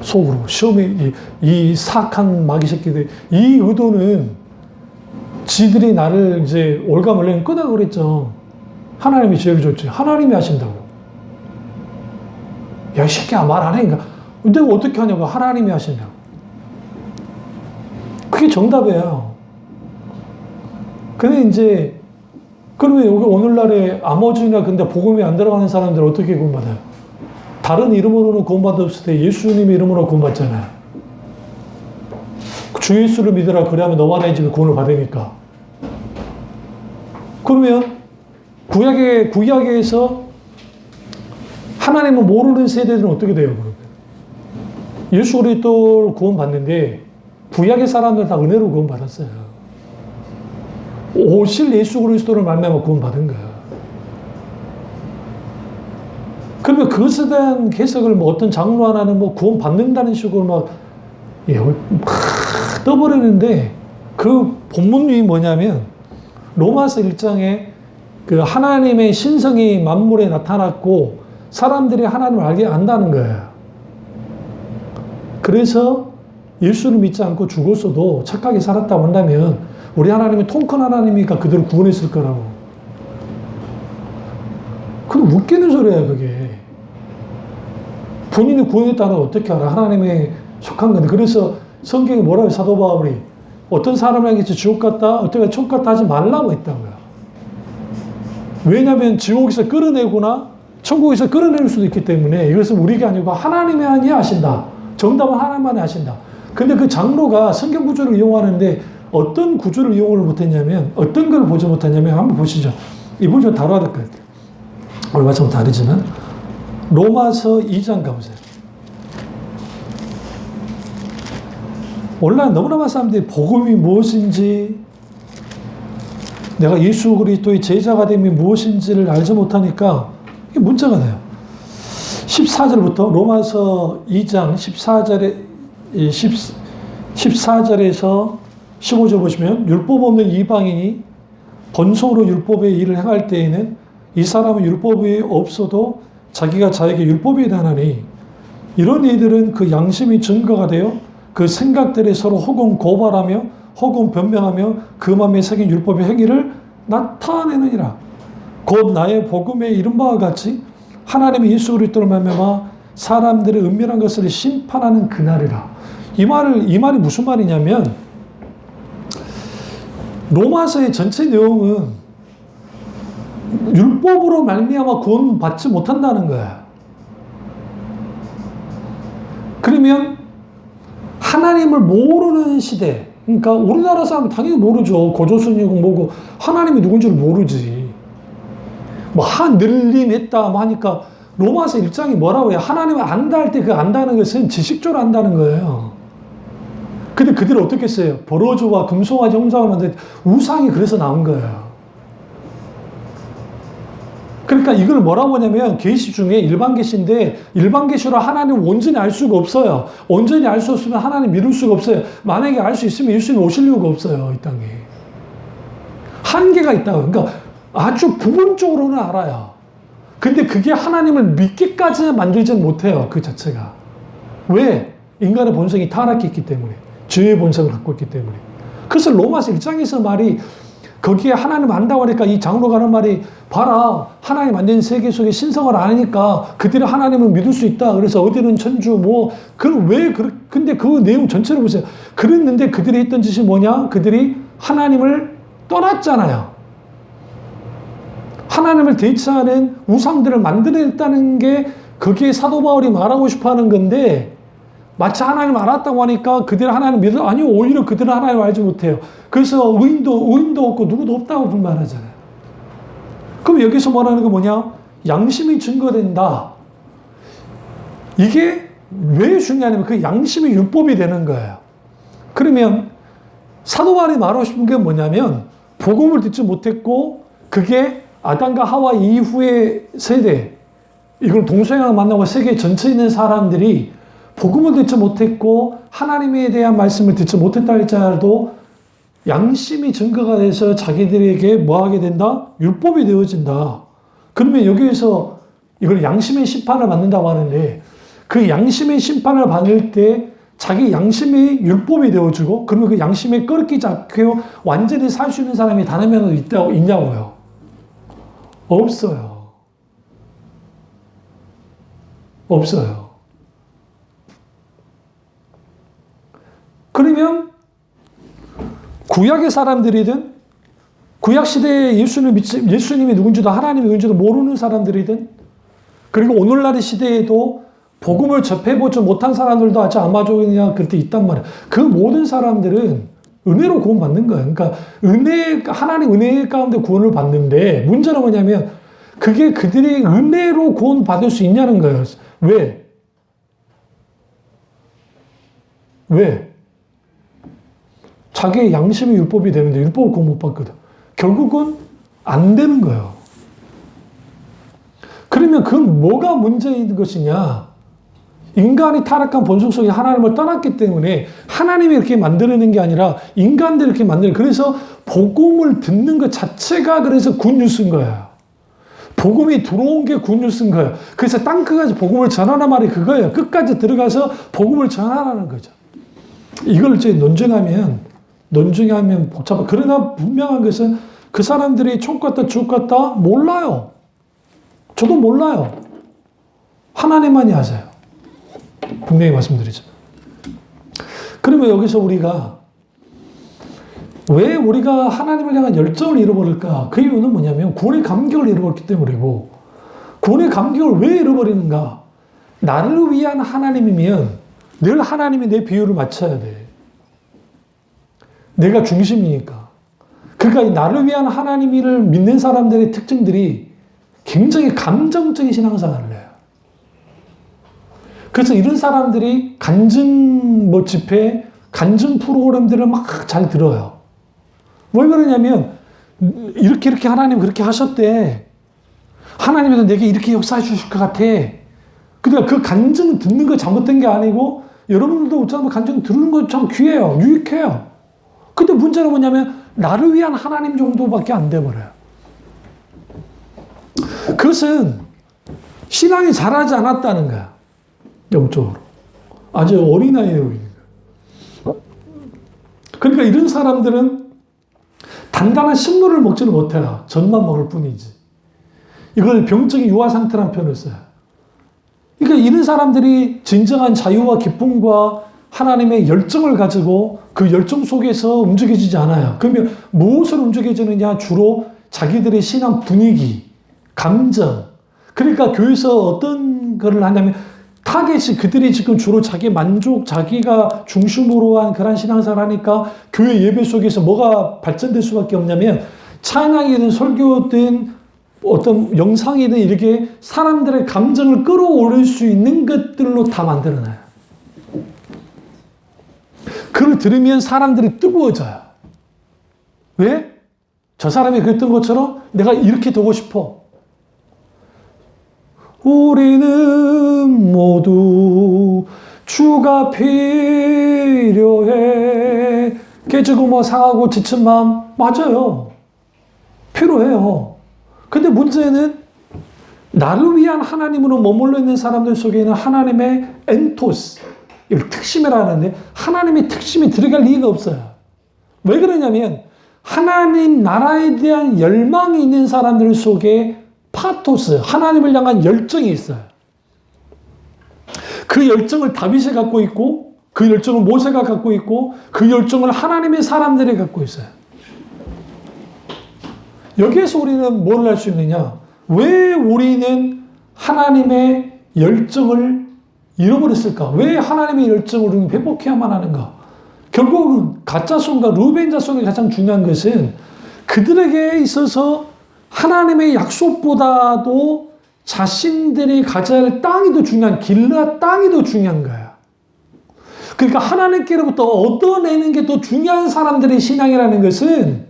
속으로 시험에 이 사악한 마귀 새끼들 이 의도는 지들이 나를 이제 올가물랭이 끄다고 그랬죠. 하나님이 지혜를 줬지. 하나님이 하신다고. 야 이 새끼야 말 안 해. 내가 어떻게 하냐고. 하나님이 하시냐고. 그게 정답이에요. 근데 이제 그러면 여기 오늘날에 아머지나 근데 복음이 안 들어가는 사람들 어떻게 구원받아요? 다른 이름으로는 구원받았을 때 예수님의 이름으로 구원받잖아요. 주 예수를 믿으라 그래야만 너와 내 집에 구원을 받으니까. 그러면 구약에서 하나님을 모르는 세대들은 어떻게 돼요? 그러면? 예수 그리스도를 구원받는데 구약의 사람들 다 은혜로 구원받았어요. 오실 예수 그리스도를 만나면 구원받은 거야. 그러면 그것에 대한 해석을 뭐 어떤 장로 하나는 뭐 구원받는다는 식으로 막 떠버리는데 그 본문이 뭐냐면 로마서 1장에 그 하나님의 신성이 만물에 나타났고 사람들이 하나님을 알게 안다는 거예요. 그래서 예수를 믿지 않고 죽었어도 착하게 살았다고 한다면 우리 하나님이 통큰 하나님이니까 그들을 구원했을 거라고. 그건 웃기는 소리야 그게. 본인이 구원했다는 걸 어떻게 알아? 하나님에 속한 건데. 그래서 성경에 뭐라고 사도 바울이 어떤 사람에게 지옥 갔다 어떻게 천국 갔다 하지 말라고 했다고요. 왜냐하면 지옥에서 끌어내거나 천국에서 끌어낼 수도 있기 때문에 이것은 우리가 아니고 하나님만이 하신다. 정답은 하나님만이 하신다. 근데 그 장로가 성경 구조를 이용하는데 어떤 구조를 이용을 못했냐면, 어떤 걸 보지 못했냐면, 한번 보시죠. 이분 좀 다뤄야 될 것 같아요. 얼마 좀 다르지만, 로마서 2장 가보세요. 원래 너무나 많은 사람들이 복음이 무엇인지, 내가 예수 그리스도의 제자가 됨이 무엇인지를 알지 못하니까 이게 문제가 돼요. 14절부터 로마서 2장 14절에서 15절 보시면, 율법 없는 이방인이 번성으로 율법의 일을 행할 때에는 이 사람은 율법이 없어도 자기가 자에게 율법이 되나니, 이런 이들은 그 양심이 증거가 되어 그 생각들이 서로 혹은 고발하며 혹은 변명하며 그 마음에 새긴 율법의 행위를 나타내느니라. 곧 나의 복음에 이른 바와 같이 하나님의 예수 그리스도를 말미암아 사람들의 은밀한 것을 심판하는 그날이라. 이 말이 무슨 말이냐면, 로마서의 전체 내용은 율법으로 말미암아 구원받지 못한다는 거야. 그러면 하나님을 모르는 시대, 그러니까 우리나라 사람은 당연히 모르죠. 고조선이고 뭐고 하나님이 누군지를 모르지. 뭐 늘림했다 뭐 하니까 로마서 1장이 뭐라고 해요? 하나님을 안다 할 때 그 안다는 것은 지식적으로 안다는 거예요. 근데 그들이 어떻게 했어요? 버러지와 금송아지 형상을 만들 우상이 그래서 나온 거예요. 그러니까 이걸 뭐라고 하냐면, 계시 중에 일반 계시인데, 일반 계시로 하나님 온전히 알 수가 없어요. 온전히 알 수 없으면 하나님 믿을 수가 없어요. 만약에 알 수 있으면 예수님 오실 이유가 없어요, 이 땅에. 한계가 있다고. 그러니까 아주 부분적으로는 알아요. 근데 그게 하나님을 믿기까지 만들지는 못해요, 그 자체가. 왜? 인간의 본성이 타락했기 때문에. 죄의 본성을 갖고 있기 때문에. 그래서 로마서 1장에서 말이, 거기에 하나님 안다고 하니까 이 장로가 하는 말이, 봐라, 하나님 만든 세계 속에 신성을 아니까 그들이 하나님을 믿을 수 있다. 그래서 어디는 천주, 근데 그 내용 전체를 보세요. 그랬는데 그들이 했던 짓이 뭐냐? 그들이 하나님을 떠났잖아요. 하나님을 대체하는 우상들을 만들어냈다는 게, 거기에 사도 바울이 말하고 싶어 하는 건데, 마치 하나님 알았다고 하니까 그들은 하나님 믿어? 아니요, 오히려 그들은 하나님을 알지 못해요. 그래서 의인도 없고 누구도 없다고 불만하잖아요. 그럼 여기서 말하는 거 뭐냐? 양심이 증거된다. 이게 왜 중요하냐면, 그 양심이 율법이 되는 거예요. 그러면 사도 바울이 말하고 싶은 게 뭐냐면, 복음을 듣지 못했고, 그게 아담과 하와 이후의 세대, 이걸 동서양을 만나고 세계 전체에 있는 사람들이 복음을 듣지 못했고 하나님에 대한 말씀을 듣지 못했다 할지라도 양심이 증거가 돼서 자기들에게 뭐 하게 된다? 율법이 되어진다. 그러면 여기에서 이걸 양심의 심판을 받는다고 하는데, 그 양심의 심판을 받을 때 자기 양심이 율법이 되어지고, 그러면 그 양심에 꺾이지 않고 완전히 살 수 있는 사람이 단 한 명은 있냐고요? 없어요. 없어요. 그러면 구약의 사람들이든, 구약 시대에 예수님이 누군지도 하나님이 누군지도 모르는 사람들이든, 그리고 오늘날의 시대에도 복음을 접해보지 못한 사람들도 아주 아마존이나 그때 있단 말이에요. 그 모든 사람들은 은혜로 구원받는 거예요. 그러니까 하나님 은혜 가운데 구원을 받는데, 문제는 뭐냐면 그게 그들이 은혜로 구원받을 수 있냐는 거예요. 왜? 자기의 양심이 율법이 되는데 율법을 구원 못 받거든. 결국은 안 되는 거예요. 그러면 그건 뭐가 문제인 것이냐? 인간이 타락한 본성 속에 하나님을 떠났기 때문에 하나님이 이렇게 만들어낸 게 아니라 인간들이 이렇게 그래서 복음을 듣는 것 자체가 그래서 굿뉴스인 거예요. 복음이 들어온 게 굿뉴스인 거예요. 그래서 땅끝까지 복음을 전하는 말이 그거예요. 끝까지 들어가서 복음을 전하라는 거죠. 이걸 이제 논증하면 복잡해. 그러나 분명한 것은 그 사람들이 천국 갔다 지옥 갔다 몰라요. 저도 몰라요. 하나님만이 아세요. 분명히 말씀드리죠. 그러면 여기서 우리가 왜 우리가 하나님을 향한 열정을 잃어버릴까? 그 이유는 뭐냐면 구원의 감격을 잃어버렸기 때문이고, 구원의 감격을 왜 잃어버리는가? 나를 위한 하나님이면 늘 하나님이 내 비율을 맞춰야 돼. 내가 중심이니까. 그러니까 나를 위한 하나님을 믿는 사람들의 특징들이 굉장히 감정적인 신앙생활을 해요. 그래서 이런 사람들이 간증 집회, 간증 프로그램들을 막 잘 들어요. 왜 그러냐면 이렇게 하나님 그렇게 하셨대. 하나님도 내게 이렇게 역사해 주실 것 같아. 그러니까 그 간증 듣는 거 잘못된 게 아니고 여러분들도 어쩌면 간증 들은 거 참 귀해요. 유익해요. 근데 문제는 뭐냐면 나를 위한 하나님 정도밖에 안 돼버려요. 그것은 신앙이 자라지 않았다는 거야. 영적으로. 아주 어린아이로 있는 거야. 그러니까 이런 사람들은 단단한 식물을 먹지를 못해요. 젖만 먹을 뿐이지. 이걸 병적인 유아 상태라는 표현을 써요. 그러니까 이런 사람들이 진정한 자유와 기쁨과 하나님의 열정을 가지고 그 열정 속에서 움직여지지 않아요. 그러면 무엇을 움직여지느냐? 주로 자기들의 신앙 분위기, 감정. 그러니까 교회에서 어떤 거를 하냐면 타겟이 그들이 지금 주로 자기 만족, 자기가 중심으로 한 그런 신앙생활을 하니까 교회 예배 속에서 뭐가 발전될 수밖에 없냐면 찬양이든 설교든 어떤 영상이든 이렇게 사람들의 감정을 끌어올릴 수 있는 것들로 다 만들어놔요. 그걸 들으면 사람들이 뜨거워져요. 왜? 저 사람이 그랬던 것처럼 내가 이렇게 되고 싶어. 우리는 모두 주가 필요해. 깨지고 상하고 지친 마음, 맞아요. 필요해요. 근데 문제는 나를 위한 하나님으로 머물러 있는 사람들 속에는 하나님의 엔토스, 이걸 특심이라 하는데 하나님의 특심이 들어갈 리가 없어요. 왜 그러냐면 하나님 나라에 대한 열망이 있는 사람들 속에 파토스, 하나님을 향한 열정이 있어요. 그 열정을 다윗이 갖고 있고 그 열정을 모세가 갖고 있고 그 열정을 하나님의 사람들이 갖고 있어요. 여기에서 우리는 뭘 할 수 있느냐? 왜 우리는 하나님의 열정을 잃어버렸을까? 왜 하나님의 열정을 회복해야만 하는가? 결국은 가짜손과 루벤 자손이 가장 중요한 것은 그들에게 있어서 하나님의 약속보다도 자신들이 가져야 할 땅이 더 중요한, 길르앗 땅이 더 중요한 거야. 그러니까 하나님께로부터 얻어내는 게 더 중요한 사람들의 신앙이라는 것은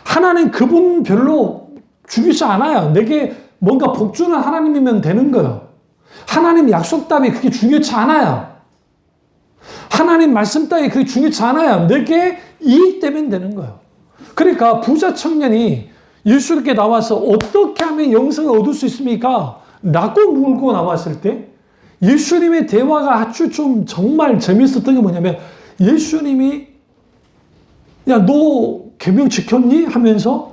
하나님 그분 별로 중요치 않아요. 내게 뭔가 복 주는 하나님이면 되는 거예요. 하나님 약속 따위 그게 중요치 않아요. 하나님 말씀 따위 그게 중요치 않아요. 내게 이익되면 되는 거예요. 그러니까 부자 청년이 예수님께 나와서 어떻게 하면 영생을 얻을 수 있습니까? 라고 물고 나왔을 때 예수님의 대화가 아주 좀 정말 재밌었던 게 뭐냐면 예수님이 야, 너 계명 지켰니? 하면서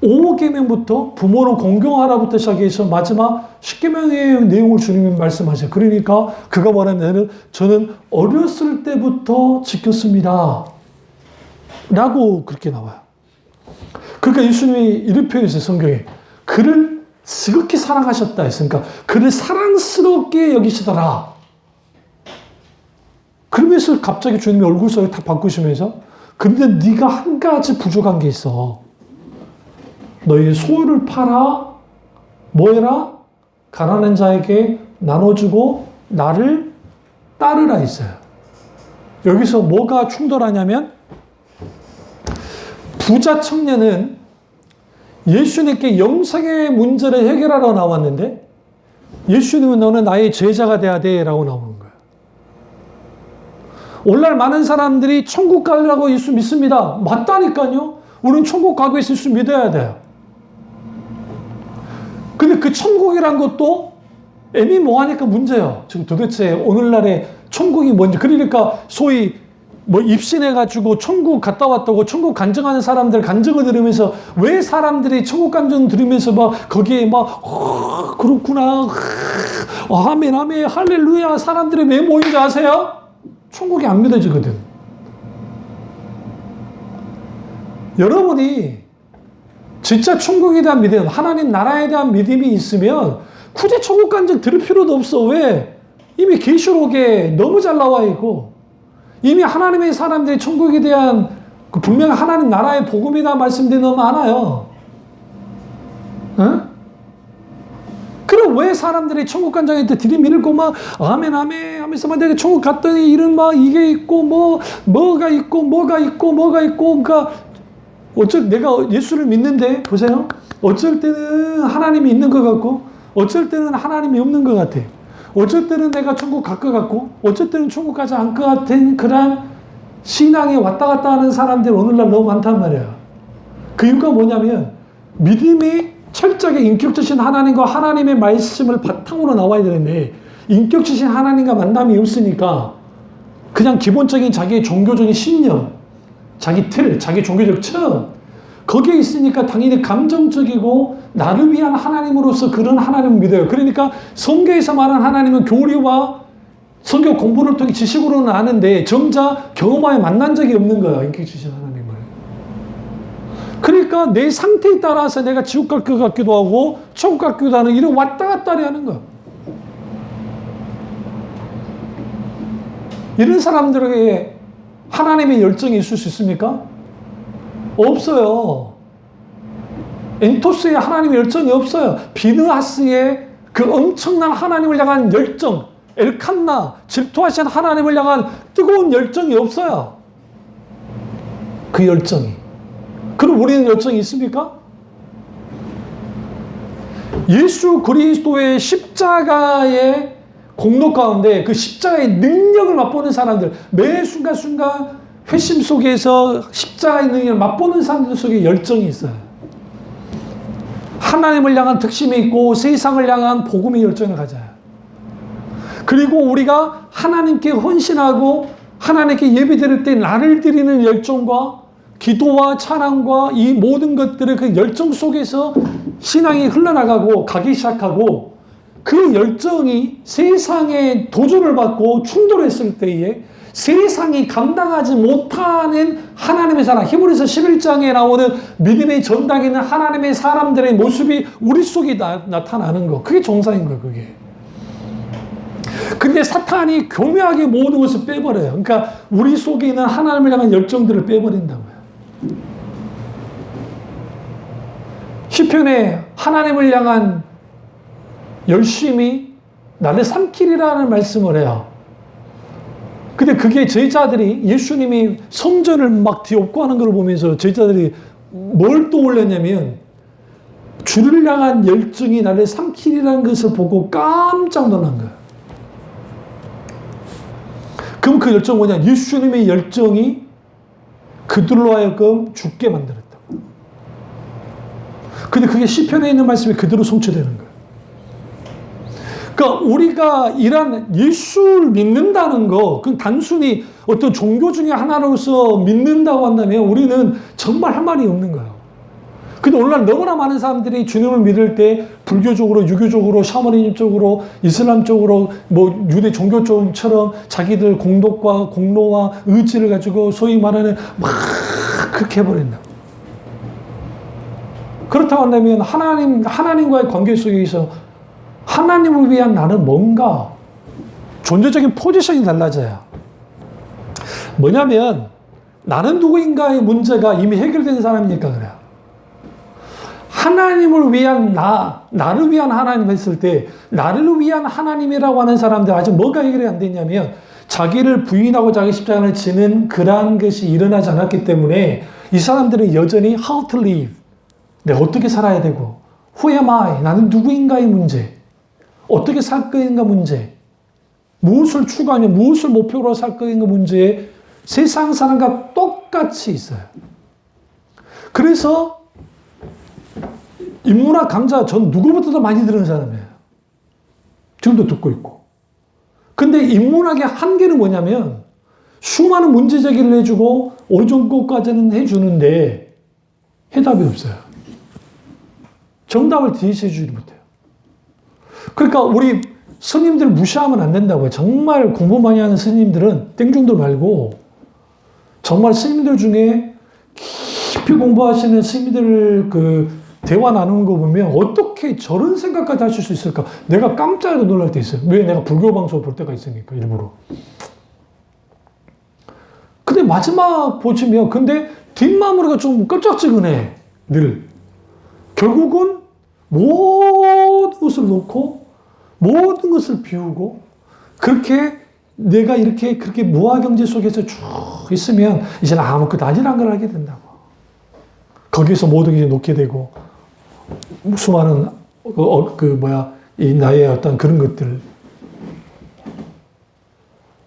5계명부터 부모는 공경하라부터 시작해서 마지막 10계명의 내용을 주님이 말씀하세요. 그러니까 그가 말하면 저는 어렸을 때부터 지켰습니다. 라고 그렇게 나와요. 그러니까 예수님이 이렇게 표현했어요. 성경에. 그를 지극히 사랑하셨다 했으니까 그를 사랑스럽게 여기시더라. 그러면서 갑자기 주님이 얼굴색을 다 바꾸시면서 근데 네가 한 가지 부족한 게 있어. 너희 소유를 팔아 뭐 해라? 가난한 자에게 나눠주고 나를 따르라 했어요. 여기서 뭐가 충돌하냐면 부자 청년은 예수님께 영생의 문제를 해결하러 나왔는데 예수님은 너는 나의 제자가 돼야 돼 라고 나오는 거예요. 오늘날 많은 사람들이 천국 가려고 예수 믿습니다. 맞다니까요. 우리는 천국 가고 있을 수 믿어야 돼요. 근데 그 천국이란 것도 애매모호하니까 문제예요. 지금 도대체 오늘날의 천국이 뭔지. 그러니까 소위 입신해가지고 천국 갔다 왔다고 천국 간증하는 사람들 간증을 들으면서 왜 사람들이 천국 간증 들으면서 거기에 그렇구나. 아멘, 아멘, 할렐루야. 사람들이 왜 모인지 아세요? 천국이 안 믿어지거든. 여러분이 진짜 천국에 대한 믿음, 하나님 나라에 대한 믿음이 있으면 굳이 천국 간 적 들을 필요도 없어. 왜? 이미 계시록에 너무 잘 나와 있고 이미 하나님의 사람들이 천국에 대한 분명 하나님 나라의 복음이다 말씀들이 너무 많아요. 어? 그럼 왜 사람들이 천국 간장에 들이밀고 막 아멘 아멘 하면서 막 내가 천국 갔더니 이런 막 이게 있고 뭐가 있고 그러니까 내가 예수를 믿는데 보세요. 어쩔 때는 하나님이 있는 것 같고 어쩔 때는 하나님이 없는 것 같아. 어쩔 때는 내가 천국 갈 것 같고 어쩔 때는 천국 가지 않을 것 같은 그런 신앙에 왔다 갔다 하는 사람들이 오늘날 너무 많단 말이야. 그 이유가 뭐냐면 믿음이 철저하게 인격주신 하나님과 하나님의 말씀을 바탕으로 나와야 되는데 인격주신 하나님과 만남이 없으니까 그냥 기본적인 자기의 종교적인 신념, 자기 틀, 자기 종교적 체험 거기에 있으니까 당연히 감정적이고 나를 위한 하나님으로서 그런 하나님을 믿어요. 그러니까 성경에서 말하는 하나님은 교리와 성경 공부를 통해 지식으로는 아는데 정작 경험하여 만난 적이 없는 거야. 인격주신 하나님을. 그러니까 내 상태에 따라서 내가 지옥 갈 것 같기도 하고 천국 갈 것 같기도 하는 이런 왔다 갔다 하는 거야. 이런 사람들에게 하나님의 열정이 있을 수 있습니까? 없어요. 엔토스에 하나님의 열정이 없어요. 비느하스의 그 엄청난 하나님을 향한 열정, 엘칸나, 질투하신 하나님을 향한 뜨거운 열정이 없어요. 그 열정이. 그럼 우리는 열정이 있습니까? 예수 그리스도의 십자가의 공로 가운데 그 십자가의 능력을 맛보는 사람들, 매 순간순간 회심 속에서 십자가의 능력을 맛보는 사람들 속에 열정이 있어요. 하나님을 향한 특심이 있고 세상을 향한 복음의 열정을 가져요. 그리고 우리가 하나님께 헌신하고 하나님께 예배드릴 때 나를 드리는 열정과 기도와 찬양과 이 모든 것들을 그 열정 속에서 신앙이 흘러나가고 가기 시작하고 그 열정이 세상에 도전을 받고 충돌했을 때에 세상이 감당하지 못하는 하나님의 사람, 히브리서 11장에 나오는 믿음의 전당에 있는 하나님의 사람들의 모습이 우리 속에 나타나는 거. 그게 정상인 거예요, 그게. 근데 사탄이 교묘하게 모든 것을 빼버려요. 그러니까 우리 속에 있는 하나님을 향한 열정들을 빼버린다고요. 시편에 하나님을 향한 열심히 나를 삼키리라는 말씀을 해요. 근데 그게 제자들이 예수님이 성전을 막 뒤엎고 걸 보면서 제자들이 뭘 떠올렸냐면 주를 향한 열정이 나를 삼키리라는 것을 보고 깜짝 놀란 거예요. 그럼 그 열정은 뭐냐? 예수님의 열정이 그들로 하여금 죽게 만들었다고. 근데 그게 시편에 있는 말씀이 그대로 성취되는 거예요. 그러니까 우리가 이런 예수를 믿는다는 거, 그 단순히 어떤 종교 중에 하나로서 믿는다고 한다면 우리는 정말 할 말이 없는 거예요. 근데 오늘날 너무나 많은 사람들이 주님을 믿을 때 불교적으로, 유교적으로, 샤머니즘 쪽으로, 이슬람 쪽으로, 뭐 유대 종교 쪽처럼 자기들 공덕과 공로와 의지를 가지고 소위 말하는 막 그렇게 해버린다. 그렇다고 한다면 하나님과의 관계 속에서 하나님을 위한 나는 뭔가 존재적인 포지션이 달라져요. 뭐냐면 나는 누구인가의 문제가 이미 해결된 사람이니까 그래요. 하나님을 위한 나를 위한 하나님 했을 때 나를 위한 하나님이라고 하는 사람들 아직 뭐가 해결이 안 됐냐면 자기를 부인하고 자기 십자가를 지는 그러한 것이 일어나지 않았기 때문에 이 사람들은 여전히 how to live, 내가 어떻게 살아야 되고 who am I, 나는 누구인가의 문제, 어떻게 살 것인가 문제, 무엇을 추구하며 무엇을 목표로 살 것인가 문제에 세상 사람과 똑같이 있어요. 그래서 인문학 강좌 전 누구보다도 많이 들은 사람이에요. 지금도 듣고 있고. 근데 인문학의 한계는 뭐냐면 수많은 문제 제기를 해주고 어느 정도까지는 해주는데 해답이 없어요. 정답을 제시해주지 못해요. 그러니까 우리 스님들 무시하면 안 된다고요. 정말 공부 많이 하는 스님들은 땡중들 말고 정말 스님들 중에 깊이 공부하시는 스님들 대화 나누는 거 보면 어떻게 저런 생각까지 하실 수 있을까? 내가 깜짝 놀랄 때 있어요. 왜? 내가 불교 방송 볼 때가 있으니까, 일부러. 근데 마지막 보시면, 근데 뒷마무리가 좀 깜짝지근해, 늘. 결국은 모든 것을 놓고, 모든 것을 비우고, 그렇게 내가 이렇게 그렇게 무화경제 속에서 쭉 있으면, 이제는 아무것도 아니란 걸 알게 된다고. 거기서 모든 게 놓게 되고, 수많은, 이 나의 어떤 그런 것들.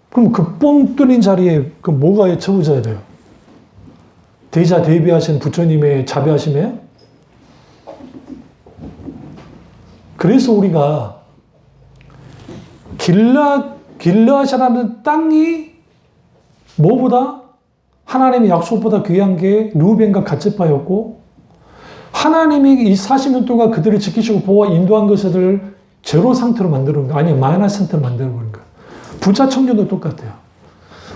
그럼 그 뻥 뚫린 자리에 그 뭐가 채워져야 돼요? 대자 대비하신 부처님의 자비하심에? 그래서 우리가 길르앗이라는 땅이 뭐보다 하나님의 약속보다 귀한 게 루벤과 갓세파였고, 하나님이 이 40년 동안 그들을 지키시고 보호와 인도한 것을 제로 상태로 만드는 거, 아니 마이너스 상태로 만드는 거. 부자 청년도 똑같아요.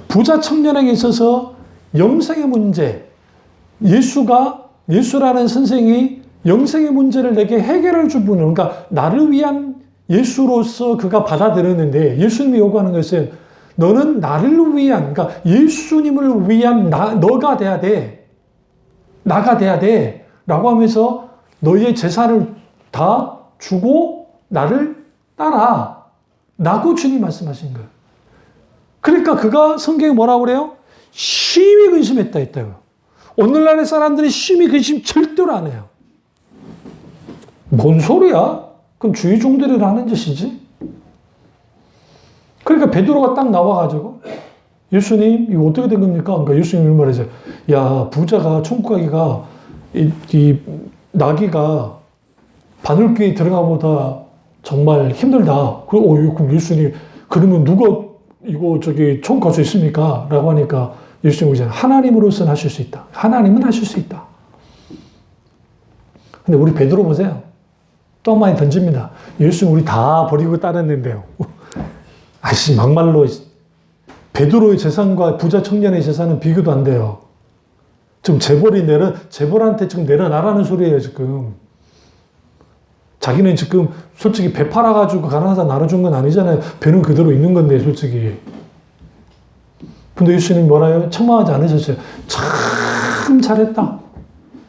부자 청년에게 있어서 영생의 문제, 예수라는 선생이 영생의 문제를 내게 해결해 줄 분을, 그러니까 나를 위한 예수로서 그가 받아들였는데, 예수님이 요구하는 것은 너는 나를 위한, 그러니까 예수님을 위한 너가 돼야 돼. 나가 돼야 돼. 라고 하면서 너의 재산을 다 주고 나를 따라. 라고 주님 말씀하신 거예요. 그러니까 그가 성경에 뭐라고 그래요? 심히 근심했다 했다고요. 오늘날의 사람들이 심히 근심 절대로 안 해요. 뭔 소리야? 그럼 주의 종들이 하는 짓이지? 그러니까 베드로가 딱 나와가지고, 예수님, 이거 어떻게 된 겁니까? 그러니까 예수님이 말하죠. 야, 부자가 천국 가기가, 이 나귀가 바늘귀에 들어가보다 정말 힘들다. 그럼 예수님, 그러면 누가 천국 갈 수 있습니까? 라고 하니까 예수님이 이제 하나님으로서는 하실 수 있다. 하나님은 하실 수 있다. 근데 우리 베드로 보세요. 또 많이 던집니다. 예수님 우리 다 버리고 따랐는데요. 아씨, 막말로 베드로의 재산과 부자 청년의 재산은 비교도 안 돼요. 지금 재벌한테 지금 내려놔라는 소리예요, 지금. 자기는 지금 솔직히 배 팔아가지고 가난한 사람 나눠준 건 아니잖아요. 배는 그대로 있는 건데, 솔직히. 근데 예수님 뭐라요? 책망하지 않으셨어요. 참 잘했다.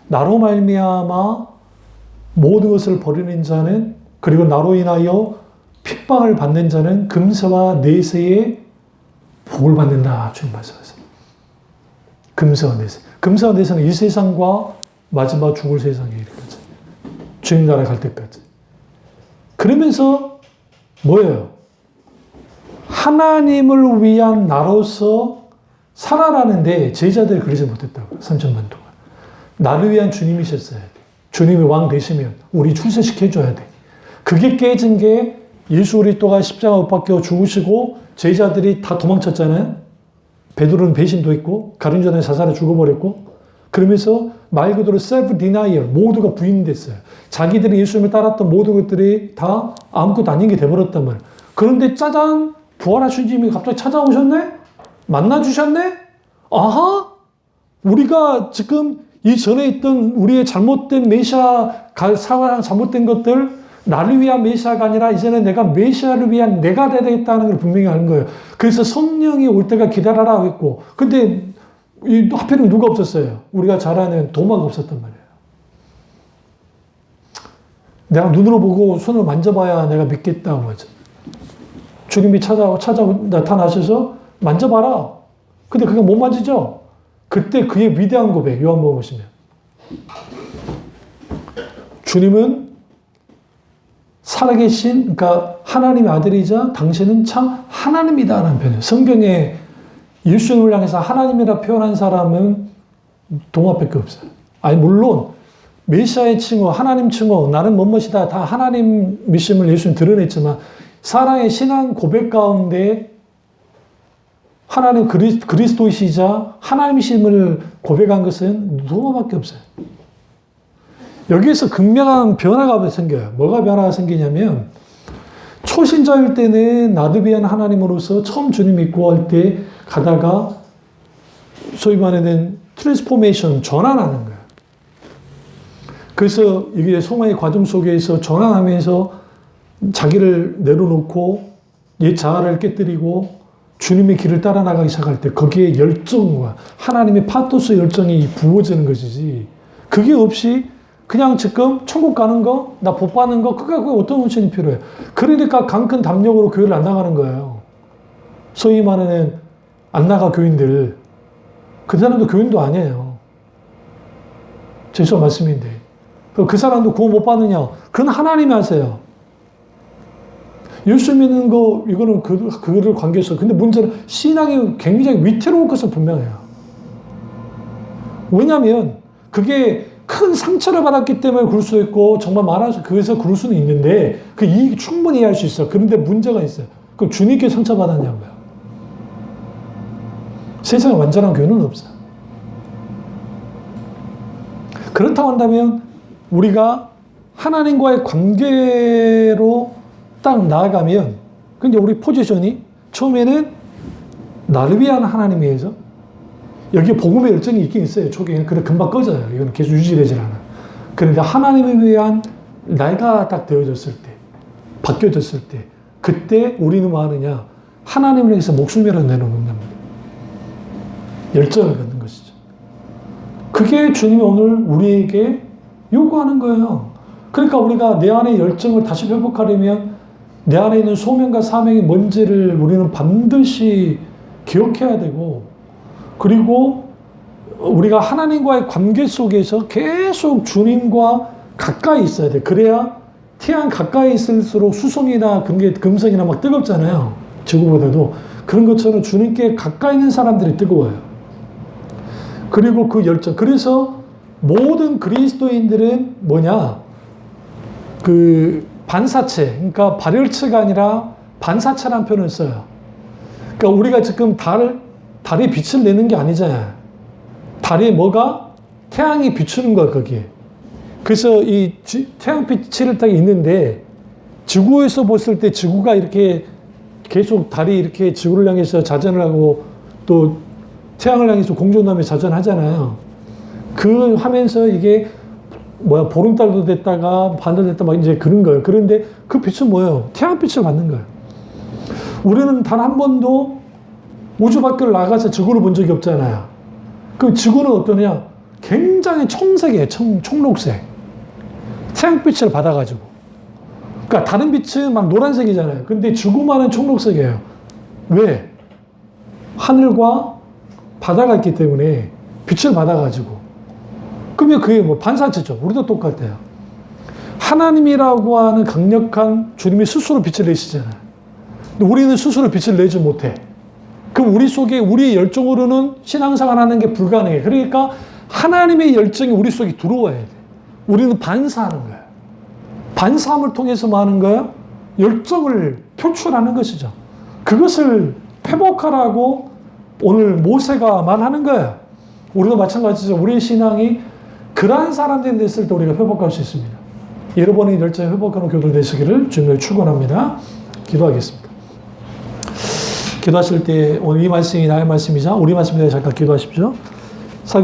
나로 말미암아 모든 것을 버리는 자는, 그리고 나로 인하여 핍박을 받는 자는 금세와 내세의 복을 받는다. 주님 말씀하세요. 금세와 내세. 금세와 내세는 이 세상과 마지막 죽을 세상에 이르까지. 주님 나라 갈 때까지. 그러면서 뭐예요? 하나님을 위한 나로서 살아라는데 제자들이 그러지 못했다고. 3천만 동안. 나를 위한 주님이셨어야 돼. 주님이 왕 되시면 우리 출세시켜줘야 돼. 그게 깨진 게 예수 그리스도가 십자가 못 박혀 죽으시고 제자들이 다 도망쳤잖아요. 베드로는 배신도 했고 가룟유다는 자살해 죽어버렸고, 그러면서 말 그대로 self denial, 모두가 부인됐어요. 자기들이 예수님을 따랐던 모든 것들이 다 아무것도 아닌 게 돼버렸단 말이에요. 그런데 짜잔, 부활하신 주님이 갑자기 찾아오셨네? 만나주셨네? 아하? 우리가 지금 이전에 있던 우리의 잘못된 메시아, 사과랑 잘못된 것들, 나를 위한 메시아가 아니라 이제는 내가 메시아를 위한 내가 돼야 되겠다는 걸 분명히 아는 거예요. 그래서 성령이 올 때가 기다려라 했고, 근데 하필은 누가 없었어요? 우리가 잘 아는 도마가 없었단 말이에요. 내가 눈으로 보고 손을 만져봐야 내가 믿겠다고 하죠. 주님이 나타나셔서 만져봐라. 근데 그게 못 만지죠? 그때 그의 위대한 고백, 요한복음 보시면. 주님은 살아계신, 그러니까 하나님의 아들이자 당신은 참 하나님이다라는 표현이에요. 성경에 예수님을 향해서 하나님이라 표현한 사람은 도마밖에 없어요. 아니, 물론 메시아의 칭호, 하나님 칭호, 나는 뭐뭐이다, 다 하나님 미심을 예수님 드러냈지만 사랑의 신앙 고백 가운데 하나님 그리스도이시자 하나님이심을 고백한 것은 도마밖에 없어요. 여기에서 극명한 변화가 생겨요. 뭐가 변화가 생기냐면, 초신자일 때는 나를 위한 하나님으로서 처음 주님 믿고 할 때 가다가 소위 말하는 트랜스포메이션, 전환하는 거예요. 그래서 이게 소망의 과정 속에서 전환하면서 자기를 내려놓고 옛 자아를 깨뜨리고 주님의 길을 따라 나가기 시작할 때 거기에 열정과 하나님의 파토스 열정이 부어지는 것이지, 그게 없이 그냥 지금 천국 가는 거, 나 복 받는 거, 그게 어떤 원천이 필요해요. 그러니까 강큰 담력으로 교회를 안 나가는 거예요. 소위 말하는 안 나가 교인들, 그 사람도 교인도 아니에요. 죄송 말씀인데. 그 사람도 구원 못 받느냐? 그건 하나님이 하세요. 예수 믿는 거, 이거는 그거를 관계해서. 근데 문제는 신앙이 굉장히 위태로울 것은 분명해요. 왜냐하면 그게 큰 상처를 받았기 때문에 그럴 수 있고, 정말 말해서 그래서 그럴 수는 있는데, 충분히 이해할 수 있어요. 그런데 문제가 있어요. 그럼 주님께 상처받았냐고요. 세상에 완전한 교회는 없어요. 그렇다고 한다면 우리가 하나님과의 관계로 딱 나아가면, 근데 우리 포지션이 처음에는 나를 위한 하나님에서, 여기에 복음의 열정이 있긴 있어요. 초기에는. 근데 금방 꺼져요. 이건 계속 유지되질 않아요. 그런데 하나님을 위한 내가 딱 되어졌을 때, 바뀌어졌을 때, 그때 우리는 뭐 하느냐? 하나님을 위해서 목숨이라도 내놓는답니다. 열정을 갖는 것이죠. 그게 주님이 오늘 우리에게 요구하는 거예요. 그러니까 우리가 내 안의 열정을 다시 회복하려면 내 안에 있는 소명과 사명이 뭔지를 우리는 반드시 기억해야 되고, 그리고 우리가 하나님과의 관계 속에서 계속 주님과 가까이 있어야 돼. 그래야 태양 가까이 있을수록 수성이나 금성이나 막 뜨겁잖아요. 지구보다도. 그런 것처럼 주님께 가까이 있는 사람들이 뜨거워요. 그리고 그 열정. 그래서 모든 그리스도인들은 뭐냐? 반사체, 그러니까 발열체가 아니라 반사체라는 표현을 써요. 그러니까 우리가 지금 달에 빛을 내는 게 아니잖아요. 달에 뭐가? 태양이 비추는 거야, 거기에. 그래서 이 태양빛이 딱 있는데, 지구에서 봤을 때 지구가 이렇게 계속 달이 이렇게 지구를 향해서 자전을 하고 또 태양을 향해서 공존하면서 자전하잖아요. 그 하면서 이게 보름달도 됐다가 반달 됐다 막 이제 그런 거예요. 그런데 그 빛은 뭐예요? 태양빛을 받는 거예요. 우리는 단 한 번도 우주 밖을 나가서 지구를 본 적이 없잖아요. 그럼 지구는 어떠냐? 굉장히 청색이에요. 청록색. 태양빛을 받아가지고. 그러니까 다른 빛은 막 노란색이잖아요. 근데 지구만은 청록색이에요. 왜? 하늘과 바다가 있기 때문에 빛을 받아가지고. 그러면 그게 반사체죠. 우리도 똑같아요. 하나님이라고 하는 강력한 주님이 스스로 빛을 내시잖아요. 근데 우리는 스스로 빛을 내지 못해. 그럼 우리 속에 우리의 열정으로는 신앙생활 하는 게 불가능해. 그러니까 하나님의 열정이 우리 속에 들어와야 돼. 우리는 반사하는 거예요. 반사함을 통해서 뭐 하는 거예요? 열정을 표출하는 것이죠. 그것을 회복하라고 오늘 모세가 말하는 거예요. 우리도 마찬가지죠. 우리의 신앙이 그러한 사람들이 됐을 때 우리가 회복할 수 있습니다. 여러분의 열정을 회복하는 교도 되시기를 주님을 축원합니다. 기도하겠습니다. 기도하실 때 오늘 이 말씀이 나의 말씀이자 우리 말씀에 대해 잠깐 기도하십시오.